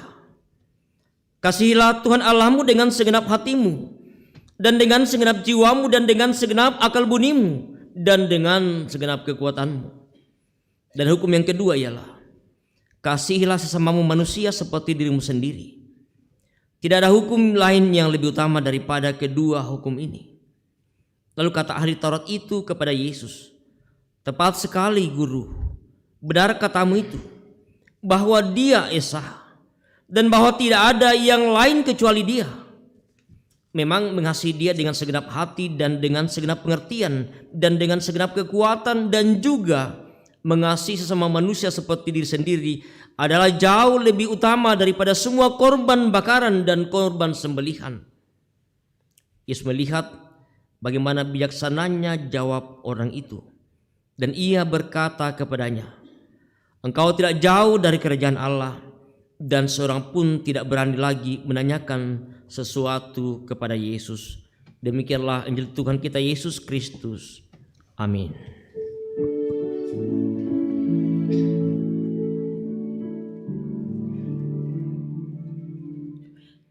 Kasihilah Tuhan Allahmu dengan segenap hatimu, dan dengan segenap jiwamu, dan dengan segenap akal bunimu, dan dengan segenap kekuatanmu. Dan hukum yang kedua ialah, kasihilah sesamamu manusia seperti dirimu sendiri. Tidak ada hukum lain yang lebih utama daripada kedua hukum ini. Lalu kata ahli Taurat itu kepada Yesus, tepat sekali guru, benar katamu itu, bahwa Dia esa, dan bahwa tidak ada yang lain kecuali Dia. Memang mengasihi Dia dengan segenap hati dan dengan segenap pengertian dan dengan segenap kekuatan, dan juga mengasihi sesama manusia seperti diri sendiri adalah jauh lebih utama daripada semua korban bakaran dan korban sembelihan. Yesus melihat bagaimana bijaksananya jawab orang itu, dan Ia berkata kepadanya, engkau tidak jauh dari kerajaan Allah. Dan seorang pun tidak berani lagi menanyakan sesuatu kepada Yesus. Demikianlah Injil Tuhan kita Yesus Kristus. Amin.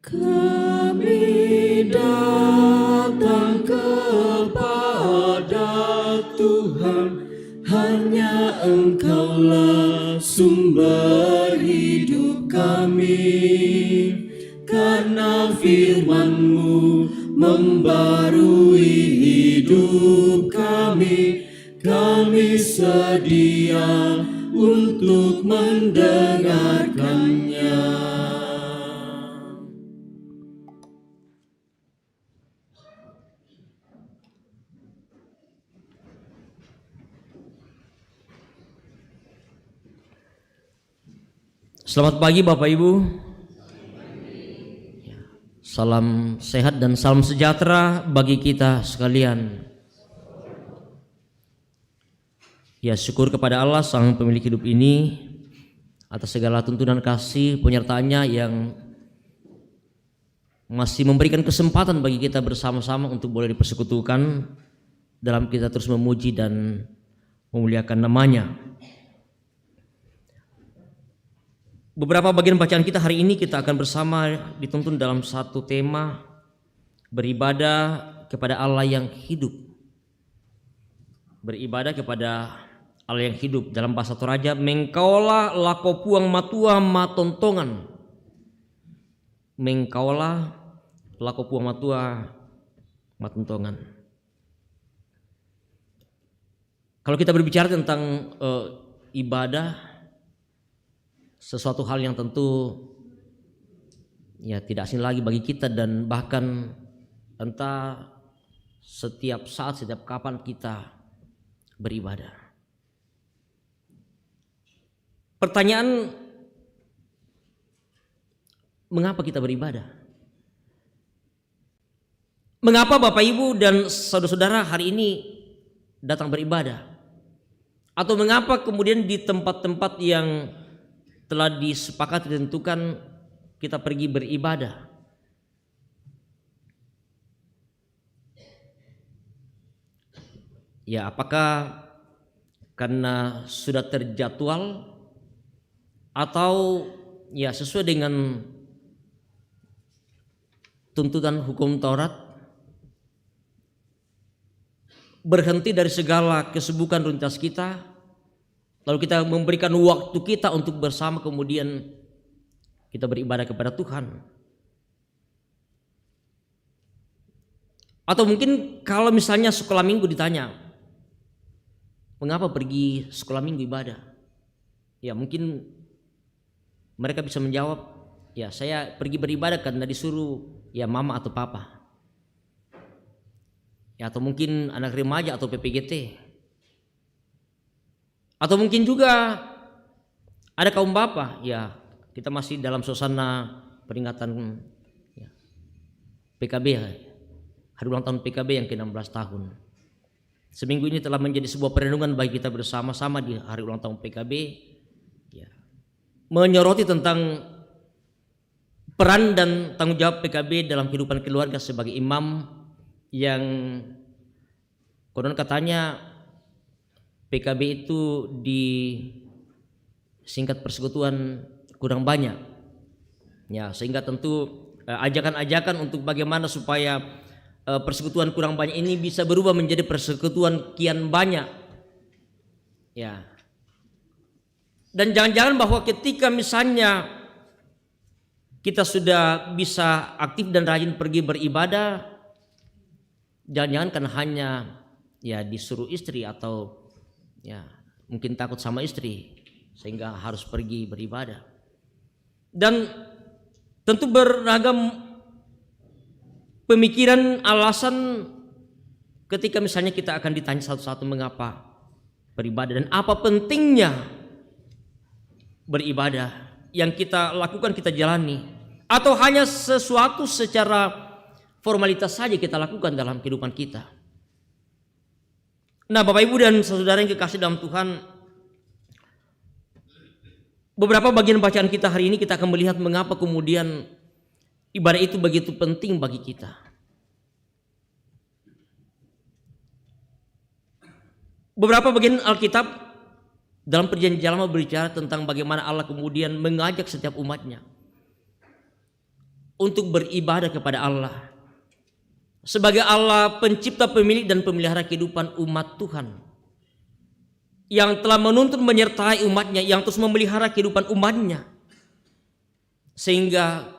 Kami datang kepada Tuhan, hanya Engkaulah sumber hidup kami. Karena firman-Mu membarui hidup kami, kami sedia untuk mendengarkannya. Selamat pagi Bapak Ibu. Salam sehat dan salam sejahtera bagi kita sekalian. Ya, syukur kepada Allah Sang Pemilik hidup ini atas segala tuntunan kasih penyertaannya yang masih memberikan kesempatan bagi kita bersama-sama untuk boleh dipersekutukan dalam kita terus memuji dan memuliakan nama-Nya. Beberapa bagian bacaan kita hari ini kita akan bersama dituntun dalam satu tema, beribadah kepada Allah yang hidup. Beribadah kepada Allah yang hidup. Dalam bahasa Toraja, mengkaulah lako puang matua matontongan. Mengkaulah lako puang matua matontongan. Kalau kita berbicara tentang ibadah, sesuatu hal yang tentu ya tidak asing lagi bagi kita, dan bahkan entah setiap saat, setiap kapan kita beribadah. Pertanyaan, mengapa kita beribadah? Mengapa Bapak Ibu dan saudara-saudara hari ini datang beribadah? Atau mengapa kemudian di tempat-tempat yang telah disepakati ditentukan kita pergi beribadah? Ya, apakah karena sudah terjadwal atau ya sesuai dengan tuntutan hukum Taurat, berhenti dari segala kesibukan rutinitas kita, lalu kita memberikan waktu kita untuk bersama, kemudian kita beribadah kepada Tuhan. Atau mungkin kalau misalnya sekolah minggu ditanya, mengapa pergi sekolah minggu ibadah? Ya mungkin mereka bisa menjawab, ya saya pergi beribadah karena disuruh ya mama atau papa. Ya, atau mungkin anak remaja atau PPGT. Atau mungkin juga ada kaum bapak, ya kita masih dalam suasana peringatan PKB, hari ulang tahun PKB yang ke-16 tahun. seminggu ini telah menjadi sebuah perenungan bagi kita bersama-sama di hari ulang tahun PKB, ya, menyoroti tentang peran dan tanggung jawab PKB dalam kehidupan keluarga sebagai imam yang konon katanya PKB itu di singkat persekutuan kurang banyak, ya, sehingga tentu ajakan-ajakan untuk bagaimana supaya persekutuan kurang banyak ini bisa berubah menjadi persekutuan kian banyak, ya. Dan jangan-jangan bahwa ketika misalnya kita sudah bisa aktif dan rajin pergi beribadah, jangan-jangan kan hanya ya disuruh istri atau ya mungkin takut sama istri sehingga harus pergi beribadah. Dan tentu beragam pemikiran alasan ketika misalnya kita akan ditanya satu-satu mengapa beribadah dan apa pentingnya beribadah yang kita lakukan, kita jalani, atau hanya sesuatu secara formalitas saja kita lakukan dalam kehidupan kita. Nah, Bapak Ibu dan saudara yang kekasih dalam Tuhan, beberapa bagian bacaan kita hari ini kita akan melihat mengapa kemudian ibadah itu begitu penting bagi kita. Beberapa bagian Alkitab dalam Perjanjian Lama berbicara tentang bagaimana Allah kemudian mengajak setiap umatnya untuk beribadah kepada Allah sebagai Allah pencipta, pemilik dan pemelihara kehidupan umat Tuhan, yang telah menuntun menyertai umatnya, yang terus memelihara kehidupan umatnya, sehingga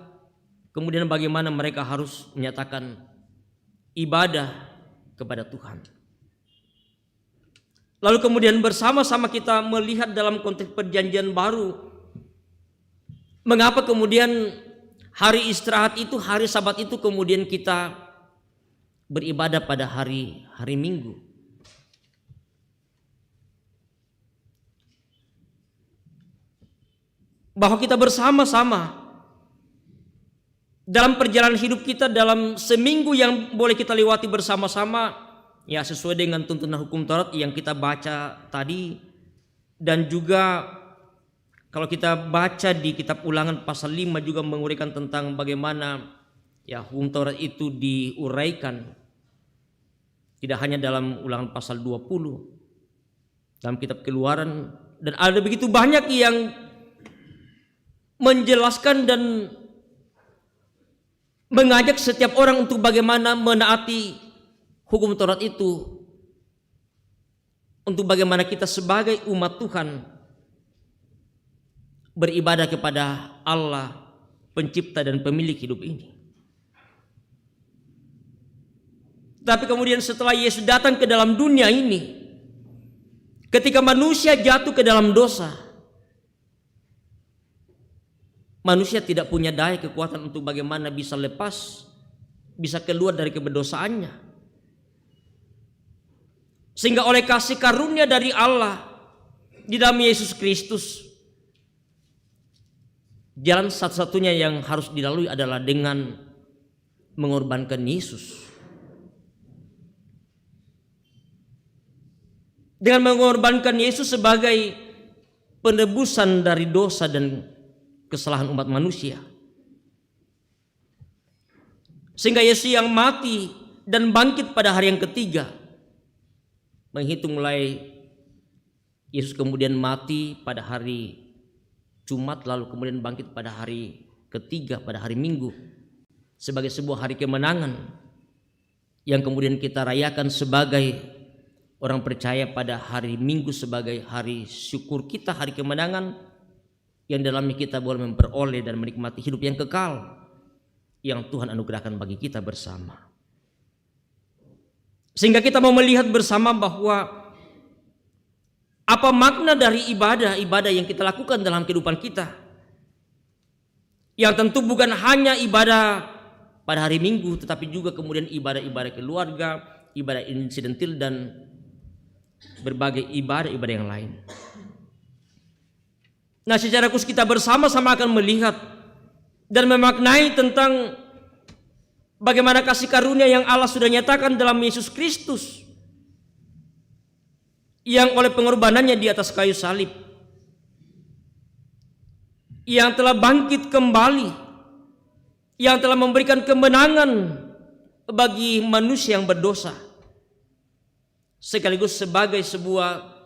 kemudian bagaimana mereka harus menyatakan ibadah kepada Tuhan. Lalu kemudian bersama-sama kita melihat dalam konteks perjanjian baru, mengapa kemudian hari istirahat itu, hari Sabat itu kemudian kita beribadah pada hari Minggu. Bahwa kita bersama-sama dalam perjalanan hidup kita dalam seminggu yang boleh kita lewati bersama-sama, ya sesuai dengan tuntunan hukum Taurat yang kita baca tadi, dan juga kalau kita baca di kitab Ulangan pasal 5 juga menguraikan tentang bagaimana ya hukum Taurat itu diuraikan tidak hanya dalam Ulangan pasal 20, dalam kitab Keluaran, dan ada begitu banyak yang menjelaskan dan mengajak setiap orang untuk bagaimana menaati hukum Taurat itu, untuk bagaimana kita sebagai umat Tuhan beribadah kepada Allah pencipta dan pemilik hidup ini. Tapi kemudian setelah Yesus datang ke dalam dunia ini, ketika manusia jatuh ke dalam dosa, manusia tidak punya daya kekuatan untuk bagaimana bisa lepas, bisa keluar dari keberdosaannya. Sehingga oleh kasih karunia dari Allah di dalam Yesus Kristus, jalan satu-satunya yang harus dilalui adalah dengan mengorbankan Yesus. Dengan mengorbankan Yesus sebagai penebusan dari dosa dan kesalahan umat manusia. Sehingga Yesus yang mati dan bangkit pada hari yang ketiga, menghitung mulai Yesus kemudian mati pada hari Jumat, lalu kemudian bangkit pada hari ketiga, pada hari Minggu, sebagai sebuah hari kemenangan yang kemudian kita rayakan sebagai orang percaya pada hari Minggu sebagai hari syukur kita, hari kemenangan yang dalamnya kita boleh memperoleh dan menikmati hidup yang kekal yang Tuhan anugerahkan bagi kita bersama. Sehingga kita mau melihat bersama bahwa apa makna dari ibadah yang kita lakukan dalam kehidupan kita, yang tentu bukan hanya ibadah pada hari Minggu, tetapi juga kemudian ibadah-ibadah keluarga, ibadah insidentil, dan berbagai ibadah-ibadah yang lain. Nah, secara khusus kita bersama-sama akan melihat dan memaknai tentang bagaimana kasih karunia yang Allah sudah nyatakan dalam Yesus Kristus, yang oleh pengorbanannya di atas kayu salib, yang telah bangkit kembali, yang telah memberikan kemenangan bagi manusia yang berdosa, sekaligus sebagai sebuah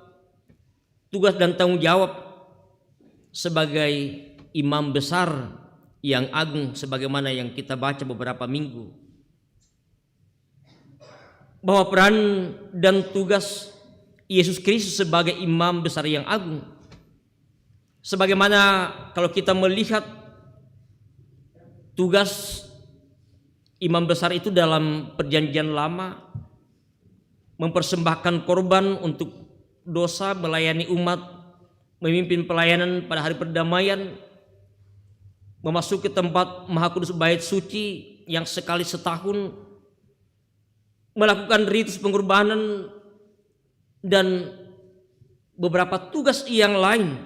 tugas dan tanggung jawab sebagai imam besar yang agung, sebagaimana yang kita baca beberapa minggu, bahwa peran dan tugas Yesus Kristus sebagai imam besar yang agung, sebagaimana kalau kita melihat tugas imam besar itu dalam perjanjian lama, mempersembahkan korban untuk dosa, melayani umat, memimpin pelayanan pada hari perdamaian, memasuki tempat Maha Kudus Bait Suci yang sekali setahun, melakukan ritus pengorbanan, dan beberapa tugas yang lain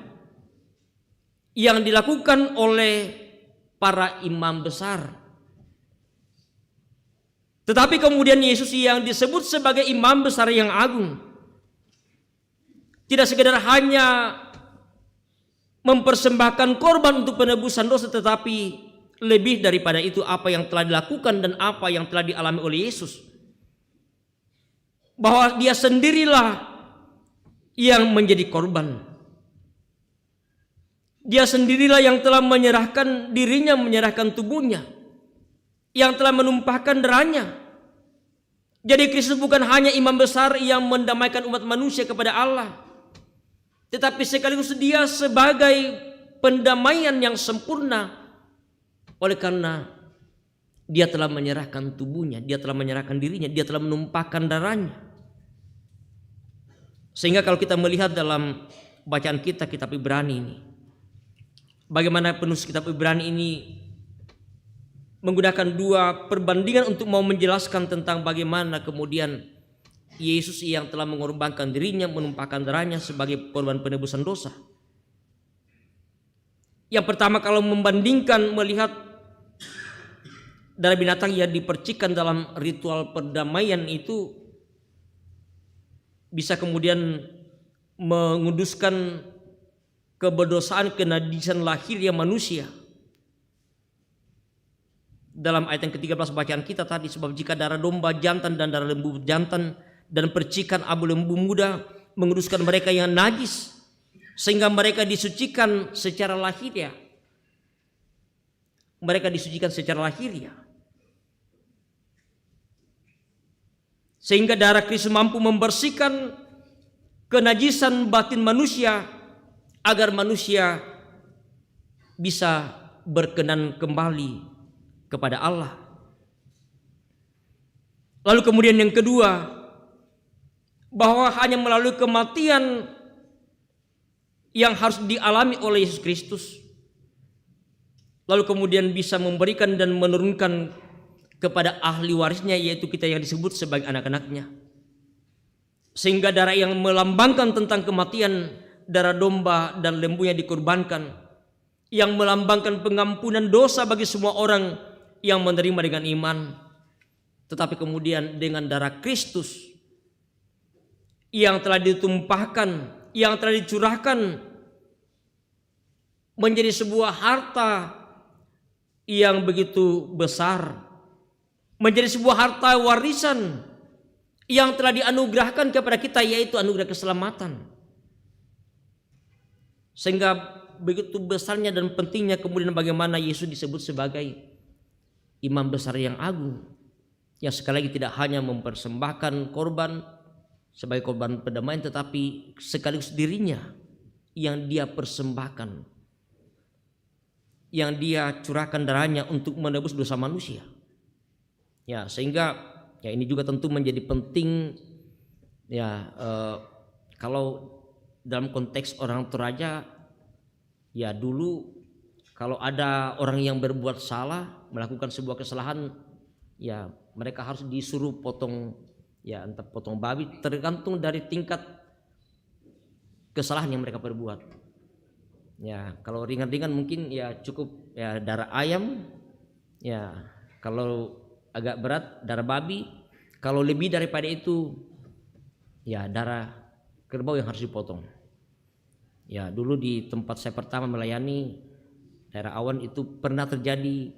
yang dilakukan oleh para imam besar. Tetapi kemudian Yesus yang disebut sebagai imam besar yang agung tidak sekedar hanya mempersembahkan korban untuk penebusan dosa, tetapi lebih daripada itu apa yang telah dilakukan dan apa yang telah dialami oleh Yesus, bahwa dia sendirilah yang menjadi korban. Dia sendirilah yang telah menyerahkan dirinya, menyerahkan tubuhnya, yang telah menumpahkan darahnya. Jadi Kristus bukan hanya imam besar yang mendamaikan umat manusia kepada Allah, tetapi sekaligus dia sebagai pendamaian yang sempurna, oleh karena dia telah menyerahkan tubuhnya, dia telah menyerahkan dirinya, dia telah menumpahkan darahnya. Sehingga kalau kita melihat dalam bacaan kita kitab Ibrani ini, bagaimana penulis kitab Ibrani ini menggunakan dua perbandingan untuk mau menjelaskan tentang bagaimana kemudian Yesus yang telah mengorbankan dirinya, menumpahkan darahnya sebagai korban penebusan dosa. Yang pertama, kalau membandingkan melihat darah binatang yang dipercikan dalam ritual perdamaian itu bisa kemudian menguduskan keberdosaan, kenajisan lahiriah manusia. Dalam ayat yang ke-13 bacaan kita tadi, sebab jika darah domba jantan dan darah lembu jantan dan percikan abu lembu muda menguduskan mereka yang najis, sehingga mereka disucikan secara lahiriah. Mereka disucikan secara lahiriah. Sehingga darah Kristus mampu membersihkan kenajisan batin manusia, agar manusia bisa berkenan kembali kepada Allah. Lalu kemudian yang kedua, bahwa hanya melalui kematian yang harus dialami oleh Yesus Kristus, lalu kemudian bisa memberikan dan menurunkan kepada ahli warisnya, yaitu kita yang disebut sebagai anak-anaknya. Sehingga darah yang melambangkan tentang kematian, darah domba dan lembu yang dikorbankan, yang melambangkan pengampunan dosa bagi semua orang yang menerima dengan iman. Tetapi kemudian dengan darah Kristus yang telah ditumpahkan, yang telah dicurahkan, menjadi sebuah harta yang begitu besar, menjadi sebuah harta warisan yang telah dianugerahkan kepada kita, yaitu anugerah keselamatan. Sehingga begitu besarnya dan pentingnya kemudian bagaimana Yesus disebut sebagai imam besar yang agung, yang sekali lagi tidak hanya mempersembahkan korban sebagai korban perdamaian, tetapi sekaligus dirinya yang dia persembahkan, yang dia curahkan darahnya untuk menebus dosa manusia. Ya, sehingga ya ini juga tentu menjadi penting ya, kalau dalam konteks orang Toraja, ya dulu kalau ada orang yang berbuat salah, melakukan sebuah kesalahan, ya mereka harus disuruh potong, ya entah potong babi, tergantung dari tingkat kesalahan yang mereka perbuat. Ya kalau ringan-ringan mungkin ya cukup ya darah ayam, ya kalau agak berat darah babi, kalau lebih daripada itu ya darah kerbau yang harus dipotong. Ya, dulu di tempat saya pertama melayani daerah Awan itu pernah terjadi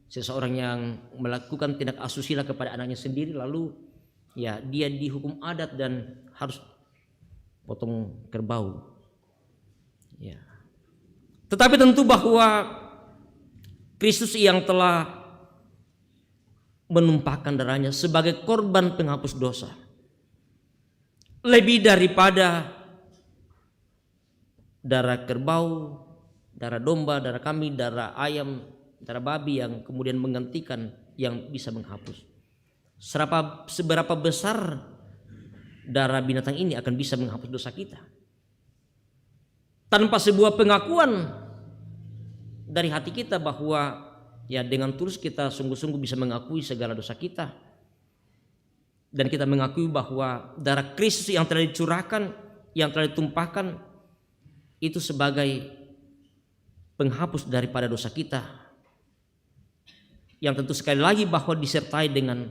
seseorang yang melakukan tindak asusila kepada anaknya sendiri, lalu ya dia dihukum adat dan harus potong kerbau. Ya. Tetapi tentu bahwa Kristus yang telah menumpahkan darahnya sebagai korban penghapus dosa, lebih daripada darah kerbau, darah domba, darah kambing, darah ayam, darah babi yang kemudian menggantikan yang bisa menghapus. Seberapa besar darah binatang ini akan bisa menghapus dosa kita? Tanpa sebuah pengakuan dari hati kita bahwa ya dengan tulus kita sungguh-sungguh bisa mengakui segala dosa kita, dan kita mengakui bahwa darah Kristus yang telah dicurahkan, yang telah ditumpahkan itu sebagai penghapus daripada dosa kita, yang tentu sekali lagi bahwa disertai dengan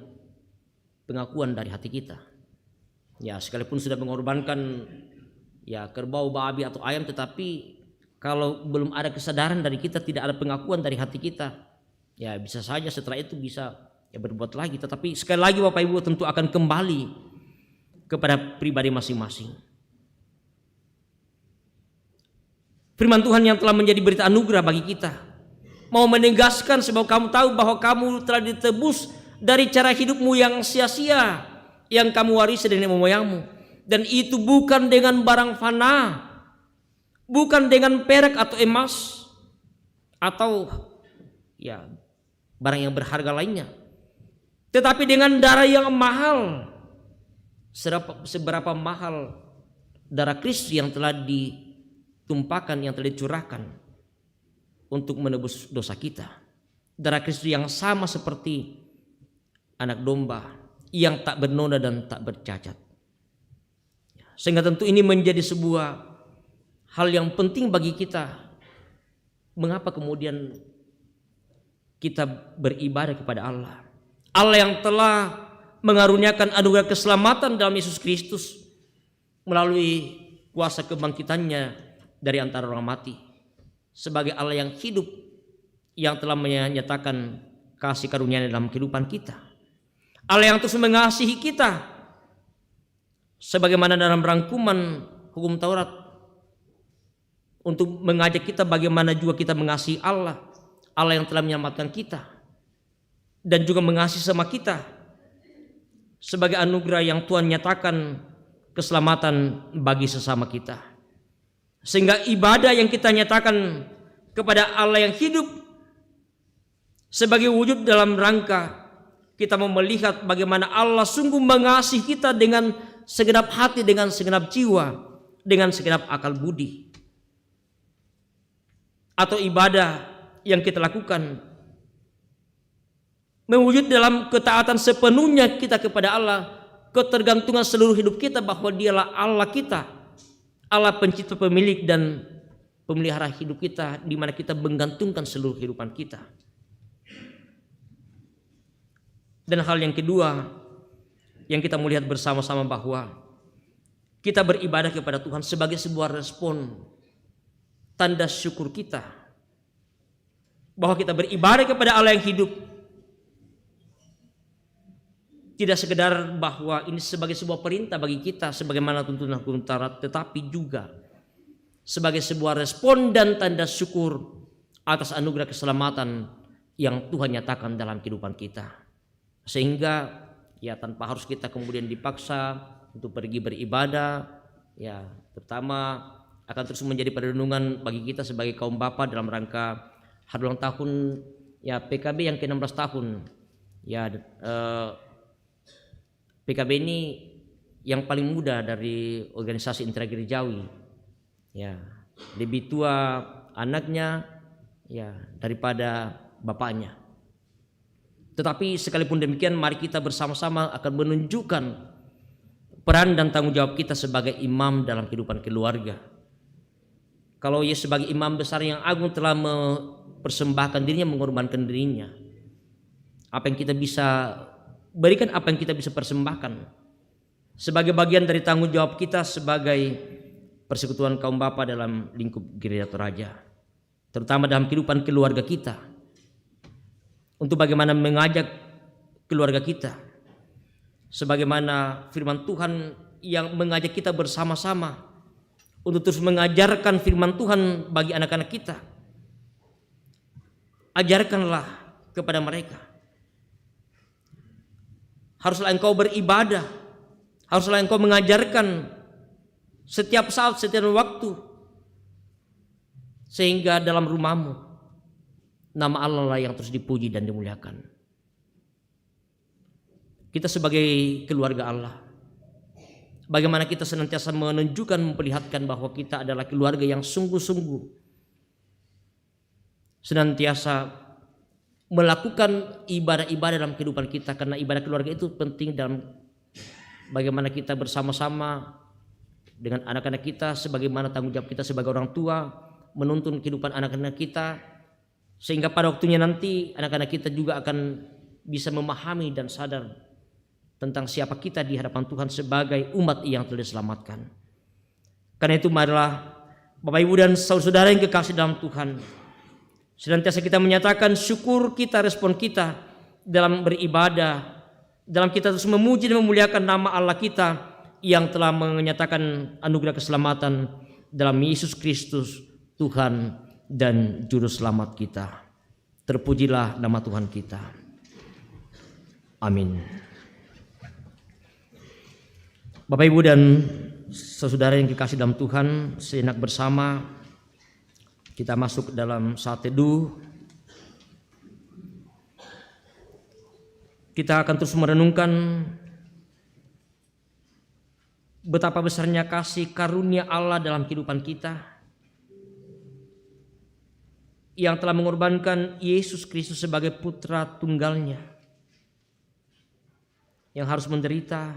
pengakuan dari hati kita. Ya, sekalipun sudah mengorbankan ya kerbau, babi atau ayam, tetapi kalau belum ada kesadaran dari kita, tidak ada pengakuan dari hati kita, ya bisa saja setelah itu bisa ya berbuat lagi. Tetapi sekali lagi Bapak Ibu tentu akan kembali kepada pribadi masing-masing. Firman Tuhan yang telah menjadi berita anugerah bagi kita mau menegaskan sebab kamu tahu bahwa kamu telah ditebus dari cara hidupmu yang sia-sia yang kamu warisi dari nenek moyangmu, dan itu bukan dengan barang fana, bukan dengan perak atau emas atau ya barang yang berharga lainnya, tetapi dengan darah yang mahal. Seberapa mahal darah Kristus yang telah ditumpahkan, yang telah dicurahkan untuk menebus dosa kita. Darah Kristus yang sama seperti anak domba yang tak bernoda dan tak bercacat. Sehingga tentu ini menjadi sebuah hal yang penting bagi kita. Mengapa kemudian kita beribadah kepada Allah? Allah yang telah mengaruniakan anugerah keselamatan dalam Yesus Kristus melalui kuasa kebangkitannya dari antara orang mati, sebagai Allah yang hidup, yang telah menyatakan kasih karunia-Nya dalam kehidupan kita. Allah yang terus mengasihi kita, sebagaimana dalam rangkuman hukum Taurat untuk mengajak kita bagaimana juga kita mengasihi Allah, Allah yang telah menyelamatkan kita dan juga mengasihi sama kita, sebagai anugerah yang Tuhan nyatakan keselamatan bagi sesama kita. Sehingga ibadah yang kita nyatakan kepada Allah yang hidup sebagai wujud dalam rangka kita mau melihat bagaimana Allah sungguh mengasihi kita dengan segenap hati, dengan segenap jiwa, dengan segenap akal budi. Atau ibadah yang kita lakukan mewujud dalam ketaatan sepenuhnya kita kepada Allah, ketergantungan seluruh hidup kita bahwa Dialah Allah kita, Allah pencipta, pemilik dan pemelihara hidup kita, di mana kita menggantungkan seluruh kehidupan kita. Dan hal yang kedua yang kita melihat bersama-sama bahwa kita beribadah kepada Tuhan sebagai sebuah respon tanda syukur kita, bahwa kita beribadah kepada Allah yang hidup tidak sekedar bahwa ini sebagai sebuah perintah bagi kita sebagaimana tuntunan hukum Taurat, tetapi juga sebagai sebuah respon dan tanda syukur atas anugerah keselamatan yang Tuhan nyatakan dalam kehidupan kita. Sehingga ya tanpa harus kita kemudian dipaksa untuk pergi beribadah, ya pertama akan terus menjadi perenungan bagi kita sebagai kaum bapa dalam rangka hari ulang tahun ya PKB yang ke-16 tahun. Ya PKB ini yang paling muda dari organisasi intragerejawi, ya lebih tua anaknya ya daripada bapaknya. Tetapi sekalipun demikian, mari kita bersama-sama akan menunjukkan peran dan tanggung jawab kita sebagai imam dalam kehidupan keluarga. Kalau ia sebagai imam besar yang agung telah mempersembahkan dirinya, mengorbankan dirinya, apa yang kita bisa berikan, apa yang kita bisa persembahkan sebagai bagian dari tanggung jawab kita sebagai persekutuan kaum bapa dalam lingkup Gereja Toraja, terutama dalam kehidupan keluarga kita, untuk bagaimana mengajak keluarga kita, sebagaimana firman Tuhan yang mengajak kita bersama-sama untuk terus mengajarkan firman Tuhan bagi anak-anak kita. Ajarkanlah kepada mereka. Haruslah engkau beribadah, haruslah engkau mengajarkan setiap saat, setiap waktu, sehingga dalam rumahmu nama Allah lah yang terus dipuji dan dimuliakan. Kita sebagai keluarga Allah, bagaimana kita senantiasa menunjukkan, memperlihatkan bahwa kita adalah keluarga yang sungguh-sungguh senantiasa melakukan ibadah-ibadah dalam kehidupan kita, karena ibadah keluarga itu penting dalam bagaimana kita bersama-sama dengan anak-anak kita, sebagaimana tanggung jawab kita sebagai orang tua menuntun kehidupan anak-anak kita, sehingga pada waktunya nanti anak-anak kita juga akan bisa memahami dan sadar tentang siapa kita di hadapan Tuhan sebagai umat yang telah diselamatkan. Karena itu marilah Bapak Ibu dan saudara-saudara yang kekasih dalam Tuhan, senantiasa kita menyatakan syukur kita, respon kita dalam beribadah, dalam kita terus memuji dan memuliakan nama Allah kita yang telah menyatakan anugerah keselamatan dalam Yesus Kristus, Tuhan dan Juru Selamat kita. Terpujilah nama Tuhan kita. Amin. Bapak Ibu dan saudara yang dikasih dalam Tuhan, sejenak bersama kita masuk dalam saat teduh. Kita akan terus merenungkan betapa besarnya kasih karunia Allah dalam kehidupan kita, yang telah mengorbankan Yesus Kristus sebagai putra tunggalnya, yang harus menderita,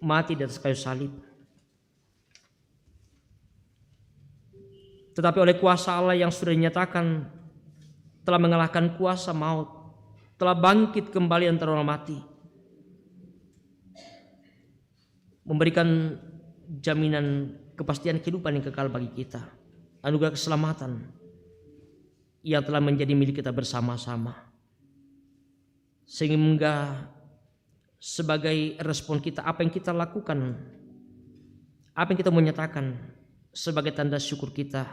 mati di atas kayu salib. Tetapi oleh kuasa Allah yang sudah dinyatakan telah mengalahkan kuasa maut, telah bangkit kembali antara orang mati, memberikan jaminan kepastian kehidupan yang kekal bagi kita, anugerah keselamatan yang telah menjadi milik kita bersama-sama, sehingga sebagai respon kita, apa yang kita lakukan, apa yang kita menyatakan sebagai tanda syukur kita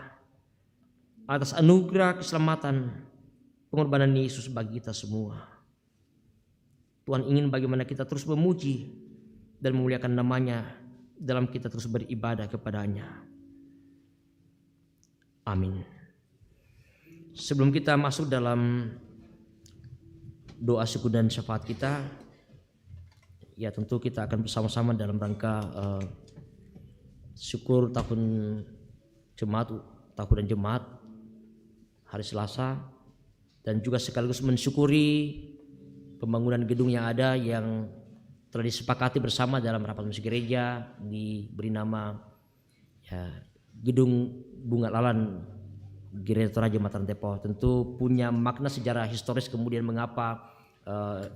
atas anugerah keselamatan pengorbanan Yesus bagi kita semua. Tuhan ingin bagaimana kita terus memuji dan memuliakan namanya dalam kita terus beribadah kepadanya. Amin. Sebelum kita masuk dalam doa syukur dan syafaat kita, ya tentu kita akan bersama-sama dalam rangka syukur tahunan jemaat hari Selasa, dan juga sekaligus mensyukuri pembangunan gedung yang ada yang telah disepakati bersama dalam rapat musik gereja, diberi nama ya, Gedung Bunga Lalan Gereja Toraja Mataram Tepo. Tentu punya makna sejarah historis kemudian mengapa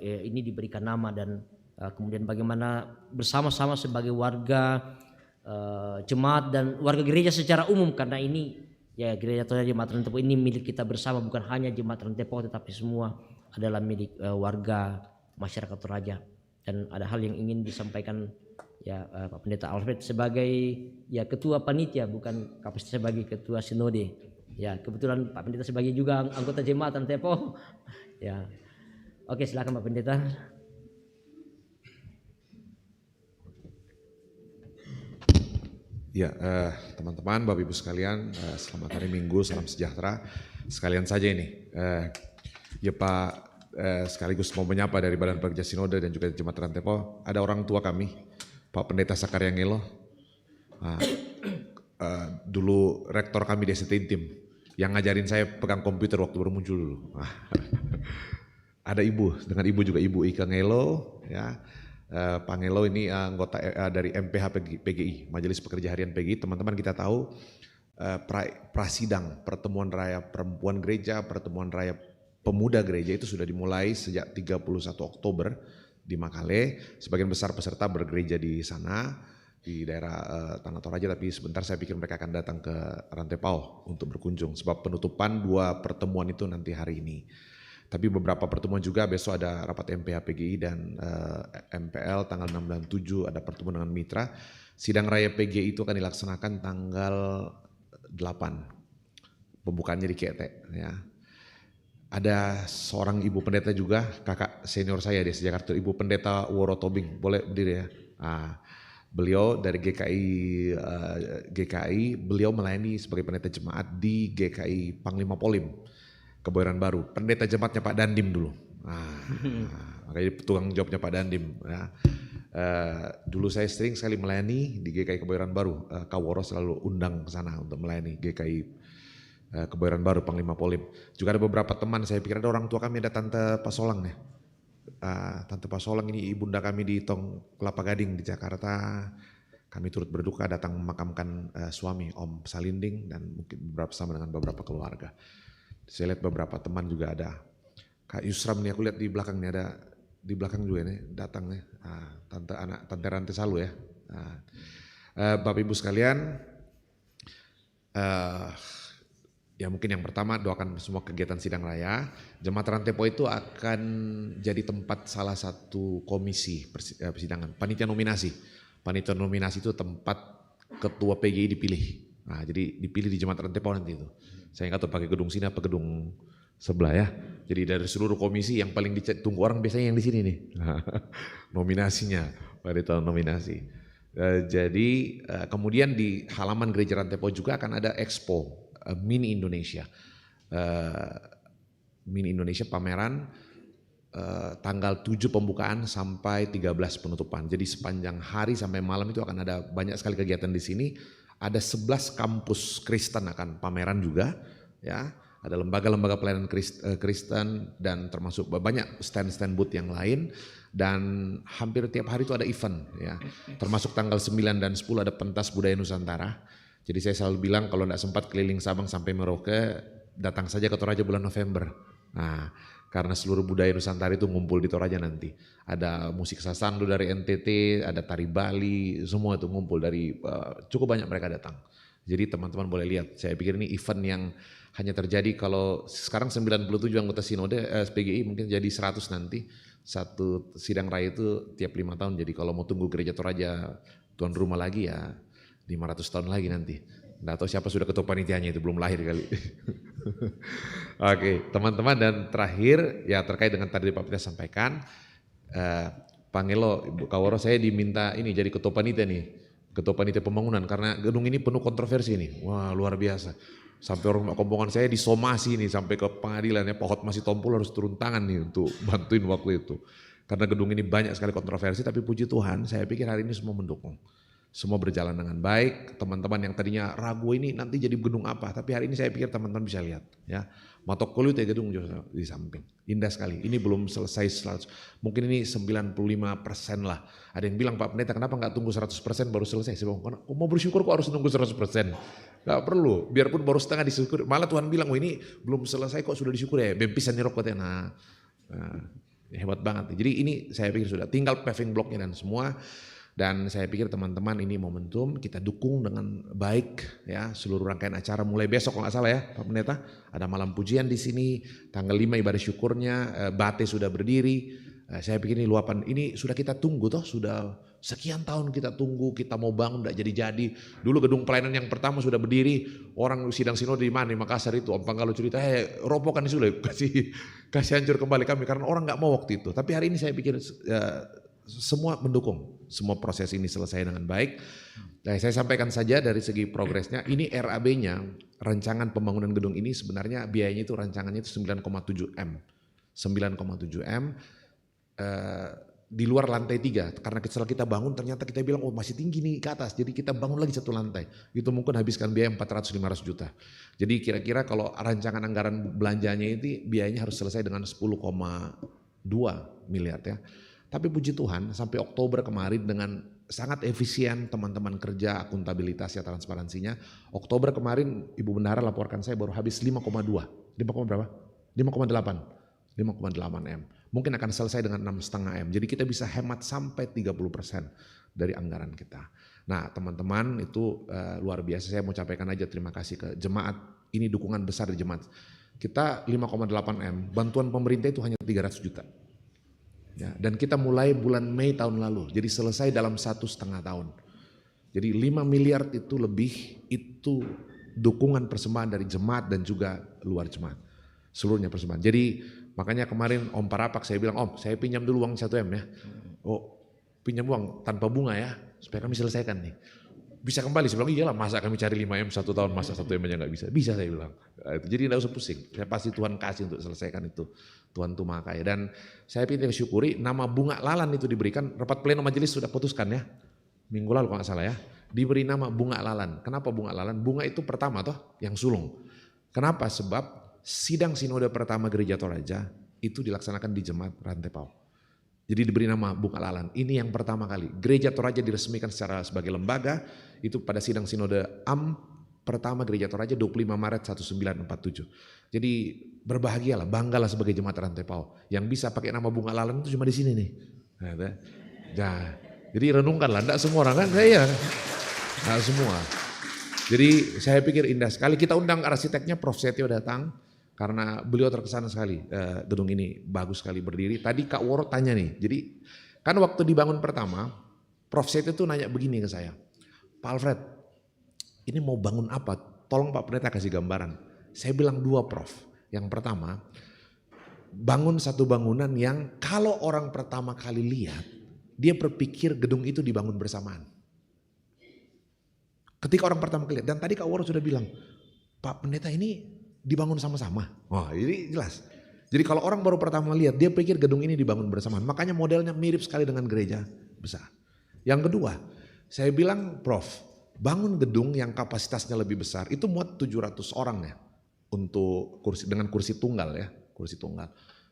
ini diberikan nama, dan kemudian bagaimana bersama-sama sebagai warga jemaat dan warga gereja secara umum, karena ini ya Gereja Toraja Mataram Tepo ini milik kita bersama, bukan hanya jemaat Mataram Tepo tetapi semua adalah milik warga masyarakat Toraja. Dan ada hal yang ingin disampaikan ya Pak Pendeta Alfred sebagai ya ketua panitia, bukan kapasitas sebagai ketua sinode. Ya kebetulan Pak Pendeta sebagai juga anggota jemaat Mataram Tepo. Ya. Oke, silakan Pak Pendeta. Ya, teman-teman, Bapak Ibu sekalian, selamat hari Minggu, salam sejahtera. Sekalian saja ini, ya Pak, sekaligus mau menyapa dari Badan Pekerja Sinode dan juga Jemaat Mataram Tepo, ada orang tua kami, Pak Pendeta Sakarya Ngelo, dulu rektor kami di ST Intim, yang ngajarin saya pegang komputer waktu baru muncul dulu. Ada ibu, dengan ibu juga Ibu Ika Ngelo, ya. Pak Ngelo ini anggota dari MPH PGI, Majelis Pekerja Harian PGI. Teman-teman kita tahu prasidang pertemuan raya perempuan gereja, pertemuan raya pemuda gereja itu sudah dimulai sejak 31 Oktober di Makale. Sebagian besar peserta bergereja di sana, di daerah Tanah Toraja, tapi sebentar saya pikir mereka akan datang ke Rantepao untuk berkunjung. Sebab penutupan 2 pertemuan itu nanti hari ini. Tapi beberapa pertemuan juga, besok ada rapat MPH PGI dan MPL tanggal 6 dan 7 ada pertemuan dengan mitra. Sidang Raya PGI itu akan dilaksanakan tanggal 8. Pembukaannya di KT ya. Ada seorang ibu pendeta juga, kakak senior saya di Jakarta, Ibu Pendeta Woro Tobing, boleh berdiri ya. Beliau dari GKI, beliau melayani sebagai pendeta jemaat di GKI Panglima Polim, Kebayoran Baru. Pendeta jemaatnya Pak Dandim dulu. Makanya tukang jawabnya Pak Dandim. Ya. Dulu saya sering sekali melayani di GKI Kebayoran Baru. Kaworo selalu undang ke sana untuk melayani GKI Kebayoran Baru Panglima Polim. Juga ada beberapa teman, saya pikir ada orang tua kami, ada Tante Pasolang nih. Tante Pasolang ini ibunda kami di Tong Kelapa Gading di Jakarta. Kami turut berduka datang memakamkan suami Om Salinding dan mungkin beberapa sama dengan beberapa keluarga. Saya lihat beberapa teman juga ada. Kak Yusram nih, aku lihat di belakang nih, ada di belakang juga nih datang nih. Tante Rante Salu ya. Bapak Ibu sekalian, ya mungkin yang pertama doakan semua kegiatan sidang raya. Jemaat Rantepo itu akan jadi tempat salah satu komisi persidangan, panitia nominasi. Panitia nominasi itu tempat ketua PGI dipilih. Nah, jadi dipilih di Jemaat Rantepo nanti itu. Saya nggak tahu pakai gedung sini apa gedung sebelah ya. Jadi dari seluruh komisi yang paling ditunggu orang biasanya yang di sini nih. Nominasinya, panitia nominasi. Jadi kemudian di halaman Gereja Rantepo juga akan ada expo. Mini Indonesia, Mini Indonesia pameran tanggal 7 pembukaan sampai 13 penutupan. Jadi sepanjang hari sampai malam itu akan ada banyak sekali kegiatan di sini. Ada 11 kampus Kristen akan pameran juga, ya. Ada lembaga-lembaga pelayanan Kristen dan termasuk banyak stand-stand booth yang lain. Dan hampir tiap hari itu ada event, ya. Termasuk tanggal 9 dan 10 ada pentas budaya Nusantara. Jadi saya selalu bilang kalau tidak sempat keliling Sabang sampai Merauke, datang saja ke Toraja bulan November. Nah, karena seluruh budaya Nusantara itu ngumpul di Toraja nanti. Ada musik sasandu dari NTT, ada tari Bali, semua itu ngumpul dari cukup banyak mereka datang. Jadi teman-teman boleh lihat, saya pikir ini event yang hanya terjadi kalau sekarang 97 anggota sinode PGI mungkin jadi 100 nanti. Satu sidang raya itu tiap 5 tahun, jadi kalau mau tunggu gereja Toraja tuan rumah lagi ya 500 tahun lagi nanti. Nggak tahu siapa sudah ketua panitianya, itu belum lahir kali. Oke, teman-teman, dan terakhir ya terkait dengan tadi Pak Pita sampaikan, Pangelo, Ibu Kaworo, saya diminta ini jadi ketua panitia nih, ketua panitia pembangunan karena gedung ini penuh kontroversi nih. Wah, luar biasa. Sampai orang kompongan saya disomasi nih sampai ke pengadilan ya, Pak Hot masih Tompul harus turun tangan nih untuk bantuin waktu itu. Karena gedung ini banyak sekali kontroversi, tapi puji Tuhan saya pikir hari ini semua mendukung. Semua berjalan dengan baik, teman-teman yang tadinya ragu ini nanti jadi gedung apa, tapi hari ini saya pikir teman-teman bisa lihat ya. Matok kulit ya gedung di samping, indah sekali. Ini belum selesai 100%, mungkin ini 95% lah. Ada yang bilang Pak Pendeta kenapa nggak tunggu 100% baru selesai? Saya bilang, mau bersyukur kok harus nunggu 100%? Nggak perlu, biarpun baru setengah disyukur. Malah Tuhan bilang, oh ini belum selesai kok sudah disyukur ya, bempisan nyerok katanya. Nah, hebat banget. Jadi ini saya pikir sudah tinggal paving blocknya dan semua. Dan saya pikir teman-teman ini momentum kita dukung dengan baik ya seluruh rangkaian acara mulai besok kalau nggak salah ya Pak Pendeta, ada malam pujian di sini, tanggal 5 ibadah syukurnya, bate sudah berdiri. Saya pikir ini luapan ini sudah kita tunggu toh, sudah sekian tahun kita tunggu, kita mau bangun enggak jadi-jadi. Dulu gedung pelayanan yang pertama sudah berdiri, orang sidang sinode di mana di Makassar itu, Om Panggalu cerita, robohkan sudah kasih hancur kembali kami karena orang nggak mau waktu itu. Tapi hari ini saya pikir semua mendukung, semua proses ini selesai dengan baik. Nah, saya sampaikan saja dari segi progresnya, ini RAB-nya, rancangan pembangunan gedung ini sebenarnya biayanya itu rancangannya itu 9,7 M. 9,7 M di luar lantai 3, karena setelah kita bangun ternyata kita bilang oh masih tinggi nih ke atas, jadi kita bangun lagi satu lantai, itu mungkin habiskan biaya 400-500 juta. Jadi kira-kira kalau rancangan anggaran belanjanya itu biayanya harus selesai dengan 10,2 miliar ya. Tapi puji Tuhan sampai Oktober kemarin dengan sangat efisien teman-teman kerja akuntabilitasnya, transparansinya. Oktober kemarin Ibu Bendahara laporkan saya baru habis 5,2. 5, berapa? 5,8. 5,8 M. mungkin akan selesai dengan 6,5 M. Jadi kita bisa hemat sampai 30% dari anggaran kita. Nah teman-teman itu luar biasa, saya mau sampaikan aja terima kasih ke jemaat, ini dukungan besar di jemaat. Kita 5,8 M, bantuan pemerintah itu hanya 300 juta. Ya, dan kita mulai bulan Mei tahun lalu, jadi selesai dalam 1,5 tahun. Jadi 5 miliar itu lebih, itu dukungan persembahan dari jemaat dan juga luar jemaat. Seluruhnya persembahan. Jadi makanya kemarin Om Parapak saya bilang, Om saya pinjam dulu uang 1 M ya. Oh pinjam uang tanpa bunga ya, supaya kami selesaikan nih. Bisa kembali, saya bilang iyalah masa kami cari 5 M 1 tahun, masa 1 M aja gak bisa. Bisa saya bilang. Jadi gak usah pusing, saya pasti Tuhan kasih untuk selesaikan itu. Tuhan tuh maha kaya. Dan saya ingin syukuri nama Bunga Lalan itu diberikan, rapat pleno majelis sudah putuskan ya. Minggu lalu kalau gak salah ya. Diberi nama Bunga Lalan. Kenapa Bunga Lalan? Bunga itu pertama toh, yang sulung. Kenapa? Sebab sidang sinode pertama Gereja Toraja itu dilaksanakan di Jemaat Rantepao. Jadi diberi nama Bunga Lalan. Ini yang pertama kali. Gereja Toraja diresmikan sebagai lembaga itu pada sidang sinode AM pertama Gereja Toraja 25 Maret 1947. Jadi berbahagialah, banggalah sebagai Jemaat Rantepao yang bisa pakai nama Bunga Lalan itu cuma di sini nih. Nah, jadi renungkanlah, enggak semua orang kan saya. Enggak semua. Jadi saya pikir indah sekali. Kita undang arsiteknya Prof. Setio datang karena beliau terkesan sekali. Gedung ini bagus sekali berdiri. Tadi Kak Woro tanya nih. Jadi kan waktu dibangun pertama Prof. Setio tuh nanya begini ke saya. Pak Alfred, ini mau bangun apa? Tolong Pak Pendeta kasih gambaran. Saya bilang 2 Prof. Yang pertama, bangun satu bangunan yang kalau orang pertama kali lihat, dia berpikir gedung itu dibangun bersamaan. Ketika orang pertama kali lihat, dan tadi Kak Woro sudah bilang, Pak Pendeta ini dibangun sama-sama. Wah ini jelas. Jadi kalau orang baru pertama lihat, dia pikir gedung ini dibangun bersamaan. Makanya modelnya mirip sekali dengan gereja besar. Yang kedua, saya bilang Prof, bangun gedung yang kapasitasnya lebih besar, itu muat 700 orang ya. Untuk kursi, dengan kursi tunggal ya, kursi tunggal.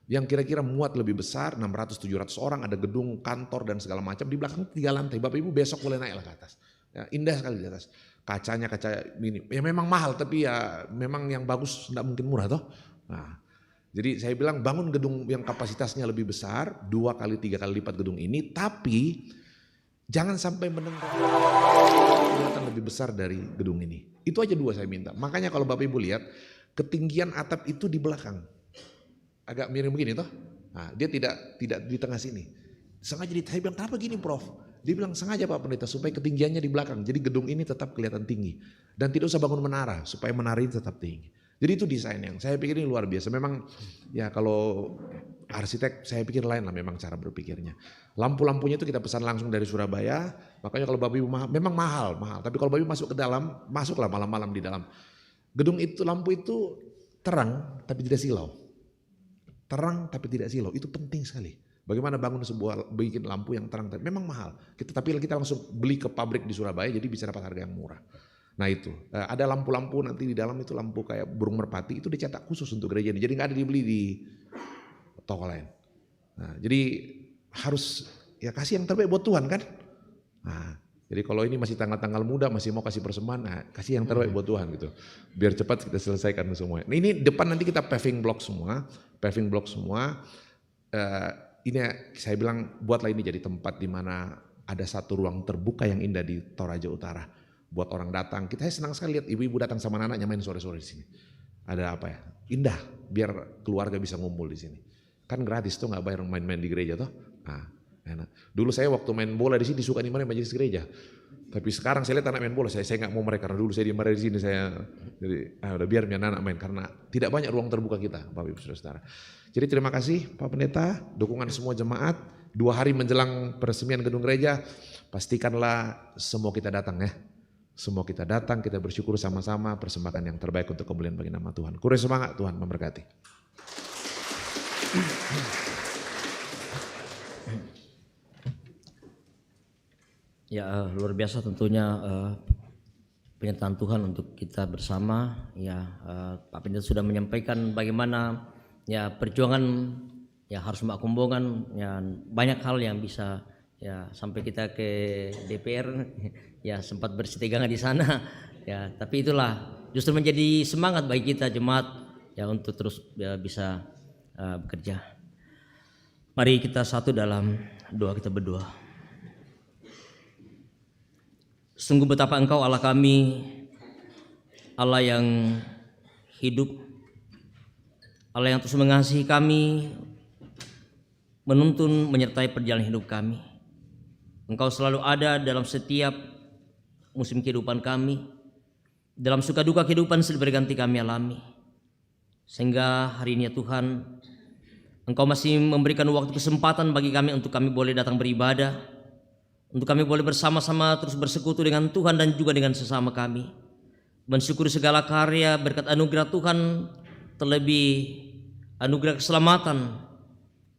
Yang kira-kira muat lebih besar, 600-700 orang, ada gedung, kantor dan segala macam. Di belakang 3 lantai, Bapak Ibu besok boleh naiklah ke atas. Ya, indah sekali di atas. Kacanya kaca ini, ya memang mahal tapi ya memang yang bagus tidak mungkin murah toh. Nah, jadi saya bilang bangun gedung yang kapasitasnya lebih besar, 2 kali 3 kali lipat gedung ini, tapi jangan sampai mendengar kelihatan lebih besar dari gedung ini. Itu aja 2 saya minta. Makanya kalau Bapak Ibu lihat, ketinggian atap itu di belakang. Agak miring begini toh. Nah, dia tidak di tengah sini. Sengaja saya bilang, kenapa gini Prof? Dia bilang sengaja Pak Pendeta supaya ketinggiannya di belakang. Jadi gedung ini tetap kelihatan tinggi. Dan tidak usah bangun menara supaya menara ini tetap tinggi. Jadi itu desain yang saya pikir ini luar biasa. Memang ya kalau arsitek saya pikir lain lah memang cara berpikirnya. Lampu-lampunya itu kita pesan langsung dari Surabaya. Makanya kalau Bapak Ibu memang mahal. Tapi kalau Bapak Ibu masuk ke dalam, masuklah malam-malam di dalam. Gedung itu, lampu itu terang tapi tidak silau. Terang tapi tidak silau, itu penting sekali. Bagaimana bikin lampu yang terang, memang mahal. Tapi kita langsung beli ke pabrik di Surabaya, jadi bisa dapat harga yang murah. Nah itu, ada lampu-lampu nanti di dalam itu lampu kayak burung merpati, itu dicetak khusus untuk gereja ini. Jadi nggak ada dibeli di toko lain. Nah, jadi harus ya kasih yang terbaik buat Tuhan kan. Nah, jadi kalau ini masih tanggal-tanggal muda, masih mau kasih persembahan, nah, kasih yang terbaik buat Tuhan gitu. Biar cepat kita selesaikan semua. Nah, ini depan nanti kita paving block semua. Ini saya bilang buatlah ini jadi tempat di mana ada satu ruang terbuka yang indah di Toraja Utara. Buat orang datang, kita senang sekali lihat ibu-ibu datang sama anaknya main sore-sore di sini. Ada apa ya? Indah, biar keluarga bisa ngumpul di sini. Kan gratis tuh, nggak bayar main-main di gereja toh. Nah, enak. Dulu saya waktu main bola di sini suka di mana majelis gereja. Tapi sekarang saya lihat anak main bola, saya nggak mau mereka. Karena dulu saya dimarahin di sini, jadi udah biar anak main karena tidak banyak ruang terbuka kita, Bapak Ibu Saudara. Jadi terima kasih Pak Pendeta, dukungan semua jemaat. 2 hari menjelang peresmian gedung gereja, pastikanlah semua kita datang ya. Semua kita datang, kita bersyukur sama-sama, persembahkan yang terbaik untuk kemuliaan bagi nama Tuhan. Kurang semangat, Tuhan memberkati. Ya luar biasa tentunya penyertaan Tuhan untuk kita bersama. Ya Pak Pendeta sudah menyampaikan bagaimana ya perjuangan ya harus mengakomodakan ya banyak hal yang bisa ya sampai kita ke DPR ya sempat bersitegangan di sana ya, tapi itulah justru menjadi semangat bagi kita jemaat ya untuk terus ya, bisa bekerja. Mari kita satu dalam doa, kita berdoa. Sungguh betapa Engkau Allah kami, Allah yang hidup, Allah yang terus mengasihi kami, menuntun menyertai perjalanan hidup kami. Engkau selalu ada dalam setiap musim kehidupan kami, dalam suka duka kehidupan silih berganti kami alami. Sehingga hari ini ya Tuhan, Engkau masih memberikan waktu kesempatan bagi kami untuk kami boleh datang beribadah, untuk kami boleh bersama-sama terus bersekutu dengan Tuhan dan juga dengan sesama kami. Mensyukuri segala karya berkat anugerah Tuhan, terlebih anugerah keselamatan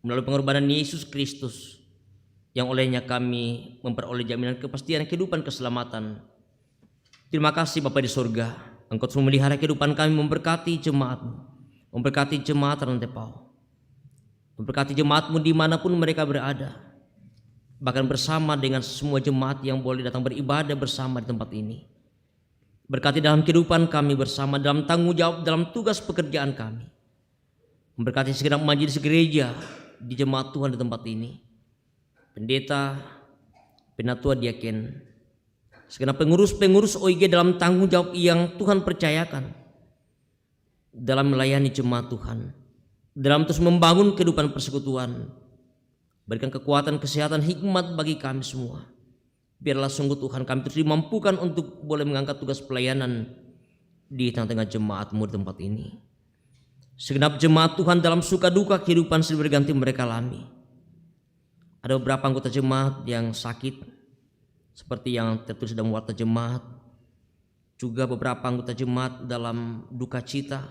melalui pengorbanan Yesus Kristus, yang olehnya kami memperoleh jaminan kepastian kehidupan keselamatan. Terima kasih Bapa di surga, Engkau terus memelihara kehidupan kami, memberkati jemaat-Mu, memberkati jemaat Rantepau, memberkati jemaat-Mu dimanapun mereka berada, bahkan bersama dengan semua jemaat yang boleh datang beribadah bersama di tempat ini. Berkati dalam kehidupan kami bersama, dalam tanggung jawab, dalam tugas pekerjaan kami. Memberkati segenap majelis gereja di jemaat Tuhan di tempat ini, pendeta, penatua, diaken, segenap pengurus-pengurus OIG dalam tanggung jawab yang Tuhan percayakan dalam melayani jemaat Tuhan, dalam terus membangun kehidupan persekutuan. Berikan kekuatan, kesehatan, hikmat bagi kami semua. Biarlah sungguh Tuhan kami terus dimampukan untuk boleh mengangkat tugas pelayanan di tengah-tengah jemaat-Mu di tempat ini. Segenap jemaat Tuhan dalam suka duka kehidupan silih berganti mereka alami. Ada beberapa anggota jemaat yang sakit, seperti yang tertulis dalam warta jemaat. Juga beberapa anggota jemaat dalam duka cita,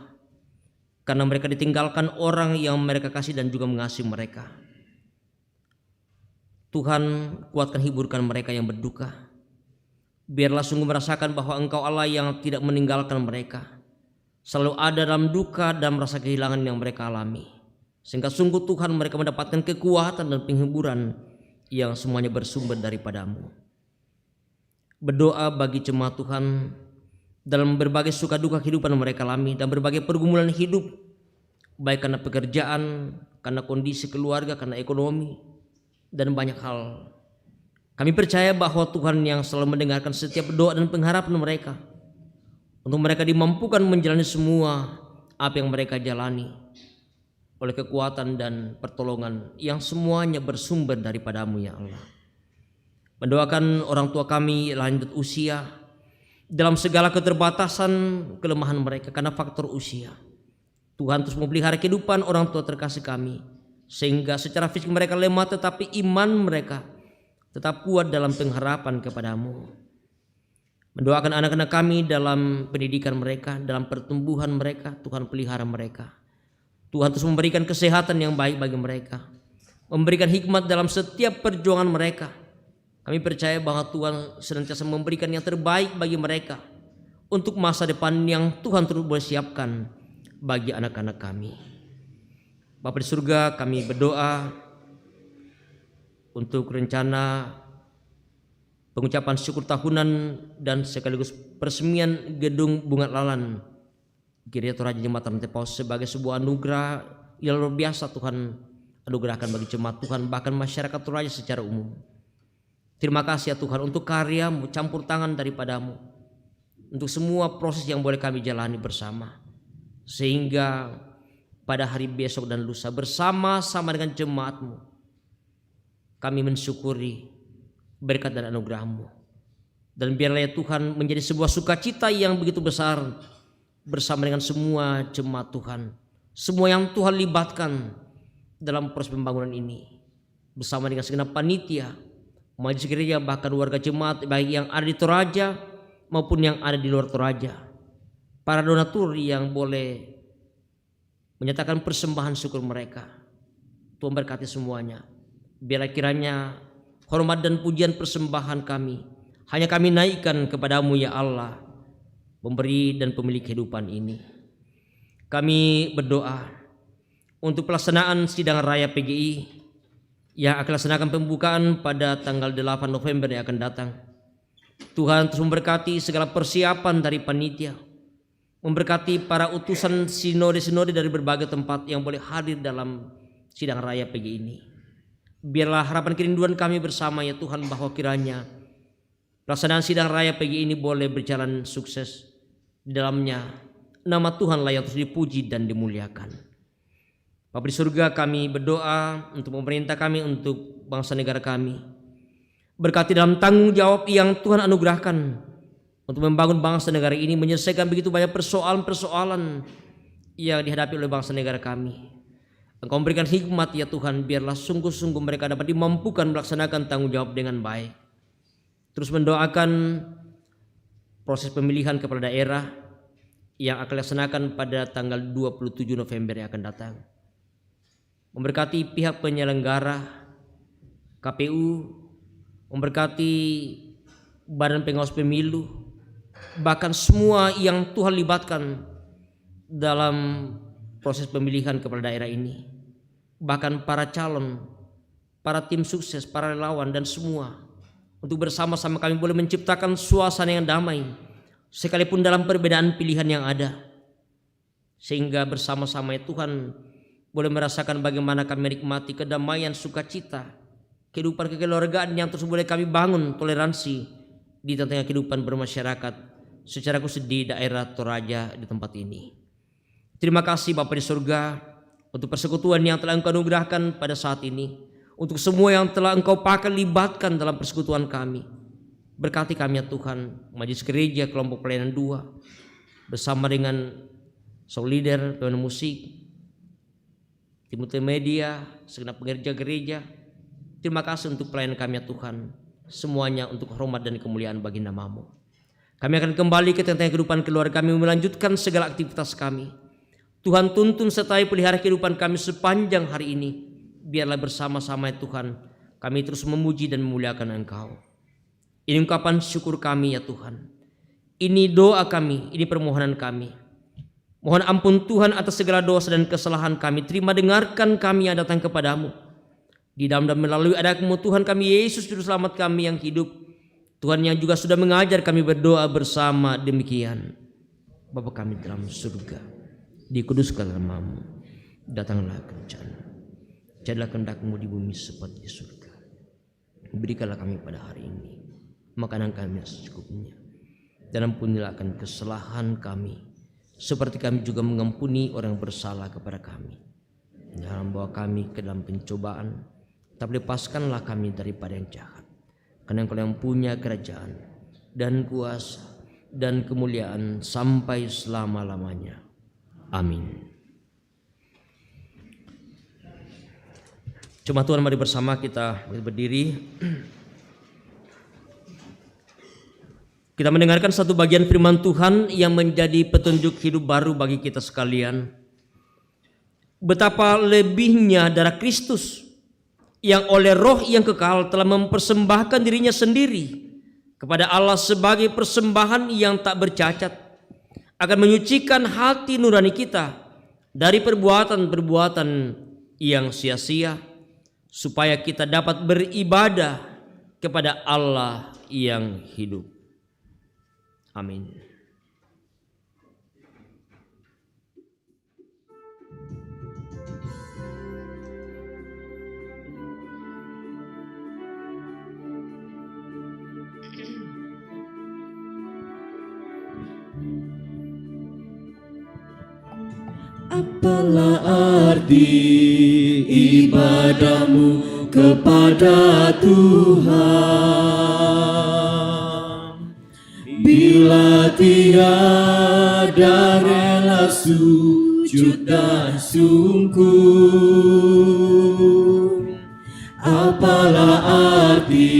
karena mereka ditinggalkan orang yang mereka kasih dan juga mengasihi mereka. Tuhan, kuatkan, hiburkan mereka yang berduka. Biarlah sungguh merasakan bahwa Engkau Allah yang tidak meninggalkan mereka, selalu ada dalam duka dan merasa kehilangan yang mereka alami, sehingga sungguh Tuhan mereka mendapatkan kekuatan dan penghiburan yang semuanya bersumber daripada-Mu. Berdoa bagi jemaat Tuhan dalam berbagai suka duka kehidupan mereka alami dan berbagai pergumulan hidup, baik karena pekerjaan, karena kondisi keluarga, karena ekonomi, dan banyak hal. Kami percaya bahwa Tuhan yang selalu mendengarkan setiap doa dan pengharapan mereka, untuk mereka dimampukan menjalani semua apa yang mereka jalani oleh kekuatan dan pertolongan yang semuanya bersumber daripada-Mu ya Allah. Mendoakan orang tua kami lanjut usia dalam segala keterbatasan kelemahan mereka karena faktor usia. Tuhan terus memelihara kehidupan orang tua terkasih kami, sehingga secara fisik mereka lemah tetapi iman mereka tetap kuat dalam pengharapan kepada-Mu. Mendoakan anak-anak kami dalam pendidikan mereka, dalam pertumbuhan mereka, Tuhan pelihara mereka. Tuhan terus memberikan kesehatan yang baik bagi mereka, memberikan hikmat dalam setiap perjuangan mereka. Kami percaya bahwa Tuhan senantiasa memberikan yang terbaik bagi mereka untuk masa depan yang Tuhan terus boleh siapkan bagi anak-anak kami. Bapa di surga, kami berdoa untuk rencana pengucapan syukur tahunan dan sekaligus peresmian gedung Bunga Lalan Gereja Toraja Jemaat Rantepau sebagai sebuah anugerah yang luar biasa Tuhan anugerahkan bagi jemaat Tuhan, bahkan masyarakat Toraja secara umum. Terima kasih ya Tuhan untuk karya-Mu, campur tangan daripada-Mu, untuk semua proses yang boleh kami jalani bersama, sehingga pada hari besok dan lusa bersama-sama dengan jemaat-Mu kami mensyukuri berkat dan anugerah-Mu. Dan biarlah ya Tuhan menjadi sebuah sukacita yang begitu besar bersama dengan semua jemaat Tuhan, semua yang Tuhan libatkan dalam proses pembangunan ini, bersama dengan segenap panitia, majelis gereja, bahkan warga jemaat baik yang ada di Toraja maupun yang ada di luar Toraja, para donatur yang boleh menyatakan persembahan syukur mereka. Tuhan berkati semuanya. Biarlah kiranya hormat dan pujian persembahan kami hanya kami naikkan kepada-Mu ya Allah, pemberi dan pemilik kehidupan ini. Kami berdoa untuk pelaksanaan sidang raya PGI yang akan laksanakan pembukaan pada tanggal 8 November yang akan datang. Tuhan terus memberkati segala persiapan dari panitia, memberkati para utusan sinode-sinode dari berbagai tempat yang boleh hadir dalam sidang raya PGI ini. Biarlah harapan kerinduan kami bersama ya Tuhan, bahwa kiranya pelaksanaan sidang raya pagi ini boleh berjalan sukses. Di dalamnya nama Tuhanlah yang terus dipuji dan dimuliakan. Bapa di surga, kami berdoa untuk pemerintah kami, untuk bangsa negara kami. Berkati dalam tanggung jawab yang Tuhan anugerahkan untuk membangun bangsa negara ini, menyelesaikan begitu banyak persoalan-persoalan yang dihadapi oleh bangsa negara kami. Engkau memberikan hikmat ya Tuhan, biarlah sungguh-sungguh mereka dapat dimampukan melaksanakan tanggung jawab dengan baik. Terus mendoakan proses pemilihan kepala daerah yang akan dilaksanakan pada tanggal 27 November yang akan datang. Memberkati pihak penyelenggara KPU, memberkati Badan Pengawas Pemilu, bahkan semua yang Tuhan libatkan dalam proses pemilihan kepala daerah ini. Bahkan para calon, para tim sukses, para relawan dan semua, untuk bersama-sama kami boleh menciptakan suasana yang damai sekalipun dalam perbedaan pilihan yang ada, sehingga bersama-sama ya Tuhan boleh merasakan bagaimana kami menikmati kedamaian, sukacita, kehidupan kekeluargaan yang terus boleh kami bangun, toleransi di tengah kehidupan bermasyarakat secara khusus di daerah Toraja di tempat ini. Terima kasih Bapa di surga untuk persekutuan yang telah Engkau anugerahkan pada saat ini, untuk semua yang telah Engkau pakai libatkan dalam persekutuan kami. Berkati kami ya Tuhan, Majelis Gereja kelompok pelayanan 2 bersama dengan soul leader, pemain musik, tim multimedia, segenap pekerja gereja. Terima kasih untuk pelayanan kami ya Tuhan, semuanya untuk hormat dan kemuliaan bagi nama-Mu. Kami akan kembali ke tengah kehidupan keluarga kami, melanjutkan segala aktivitas kami. Tuhan tuntun sertai pelihara kehidupan kami sepanjang hari ini. Biarlah bersama-sama ya Tuhan kami terus memuji dan memuliakan Engkau. Ini ungkapan syukur kami ya Tuhan. Ini doa kami, ini permohonan kami. Mohon ampun Tuhan atas segala dosa dan kesalahan kami. Terima dengarkan kami yang datang kepadamu. Di dalam dan melalui adakmu Tuhan kami Yesus Juru Selamat kami yang hidup. Tuhan yang juga sudah mengajar kami berdoa bersama demikian. Bapa kami dalam surga, dikuduskanlah namamu, datanglah kerajaan-Mu, jadilah kehendak-Mu di bumi seperti di surga. Berikanlah kami pada hari ini makanan kami yang secukupnya, dan ampunilah akan kesalahan kami, seperti kami juga mengampuni orang yang bersalah kepada kami. Jangan bawa kami ke dalam pencobaan, tapi lepaskanlah kami daripada yang jahat. Karena Engkau yang punya kerajaan dan kuasa dan kemuliaan sampai selama-lamanya. Amin. Jemaat Tuhan, mari bersama kita berdiri. Kita mendengarkan satu bagian firman Tuhan yang menjadi petunjuk hidup baru bagi kita sekalian. Betapa lebihnya darah Kristus yang oleh Roh yang kekal telah mempersembahkan dirinya sendiri kepada Allah sebagai persembahan yang tak bercacat, akan menyucikan hati nurani kita dari perbuatan-perbuatan yang sia-sia, supaya kita dapat beribadah kepada Allah yang hidup. Amin. Apalah arti ibadahmu kepada Tuhan bila tiada rela sujud dan sungguh? Apalah arti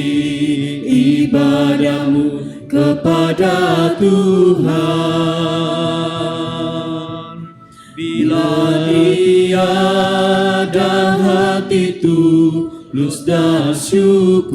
ibadahmu kepada Tuhan bila tiada hati tulus dan syukur?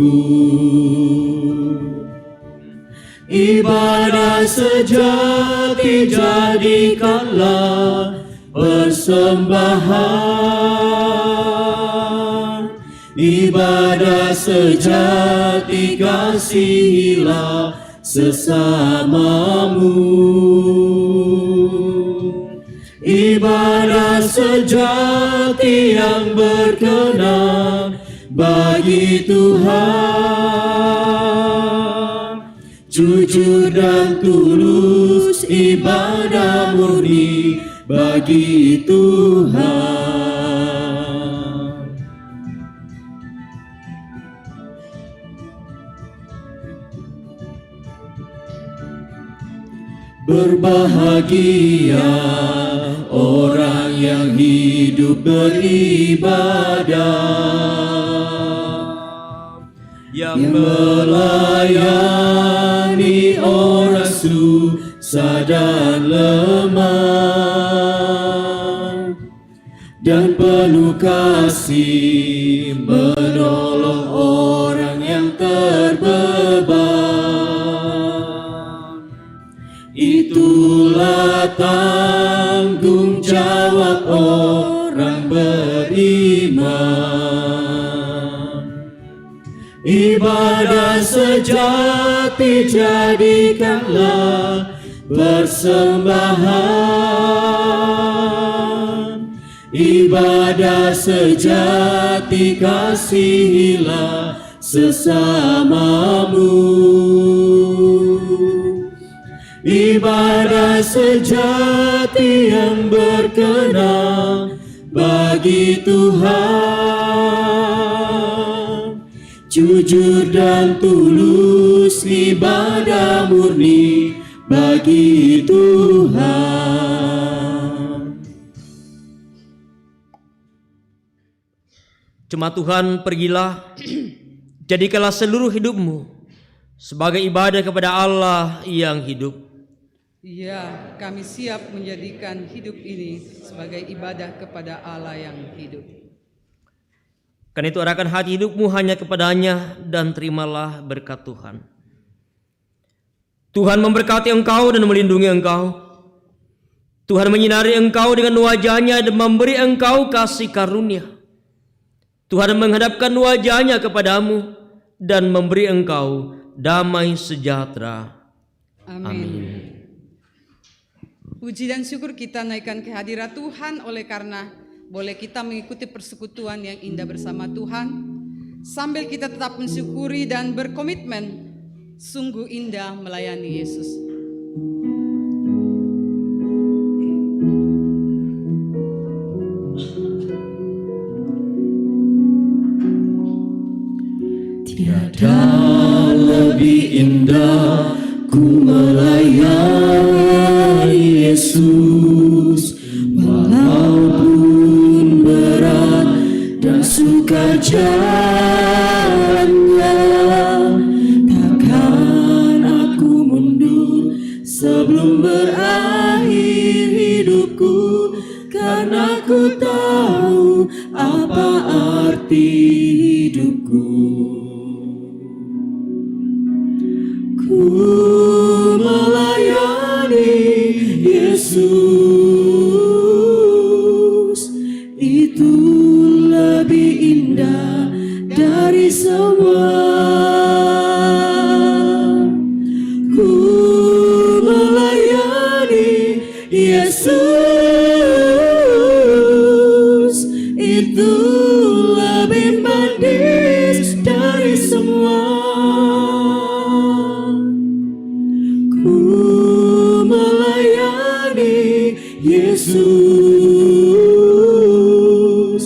Ibadah sejati jadikanlah persembahan. Ibadah sejati kasihilah sesamamu. Ibadah sejati yang berkenan bagi Tuhan. Jujur dan tulus ibadah murni bagi Tuhan. Berbahagia orang yang hidup beribadah, yang melayani orang susah dan lemah, dan penuh kasih menolong orang yang terbeban. Itulah tanggung jawab orang beriman. Ibadah sejati jadikanlah persembahan. Ibadah sejati kasihilah sesamamu. Ibadah sejati yang berkenan bagi Tuhan. Jujur dan tulus ibadah murni bagi Tuhan. Jemaat Tuhan, pergilah, jadikanlah seluruh hidupmu sebagai ibadah kepada Allah yang hidup. Ya, kami siap menjadikan hidup ini sebagai ibadah kepada Allah yang hidup. Karena itu arahkan hati hidupmu hanya kepadanya dan terimalah berkat Tuhan. Tuhan memberkati engkau dan melindungi engkau. Tuhan menyinari engkau dengan wajah-Nya dan memberi engkau kasih karunia. Tuhan menghadapkan wajah-Nya kepadamu dan memberi engkau damai sejahtera. Amin. Puji dan syukur kita naikkan kehadirat Tuhan oleh karena boleh kita mengikuti persekutuan yang indah bersama Tuhan. Sambil kita tetap mensyukuri dan berkomitmen sungguh indah melayani Yesus. Tiada lebih indah ku melayani Yesus, walaupun berat dan suka jalannya. Takkan aku mundur sebelum berakhir hidupku, karena ku tahu apa arti hidupku. Ku melayani Yesus, itu lebih indah dari semua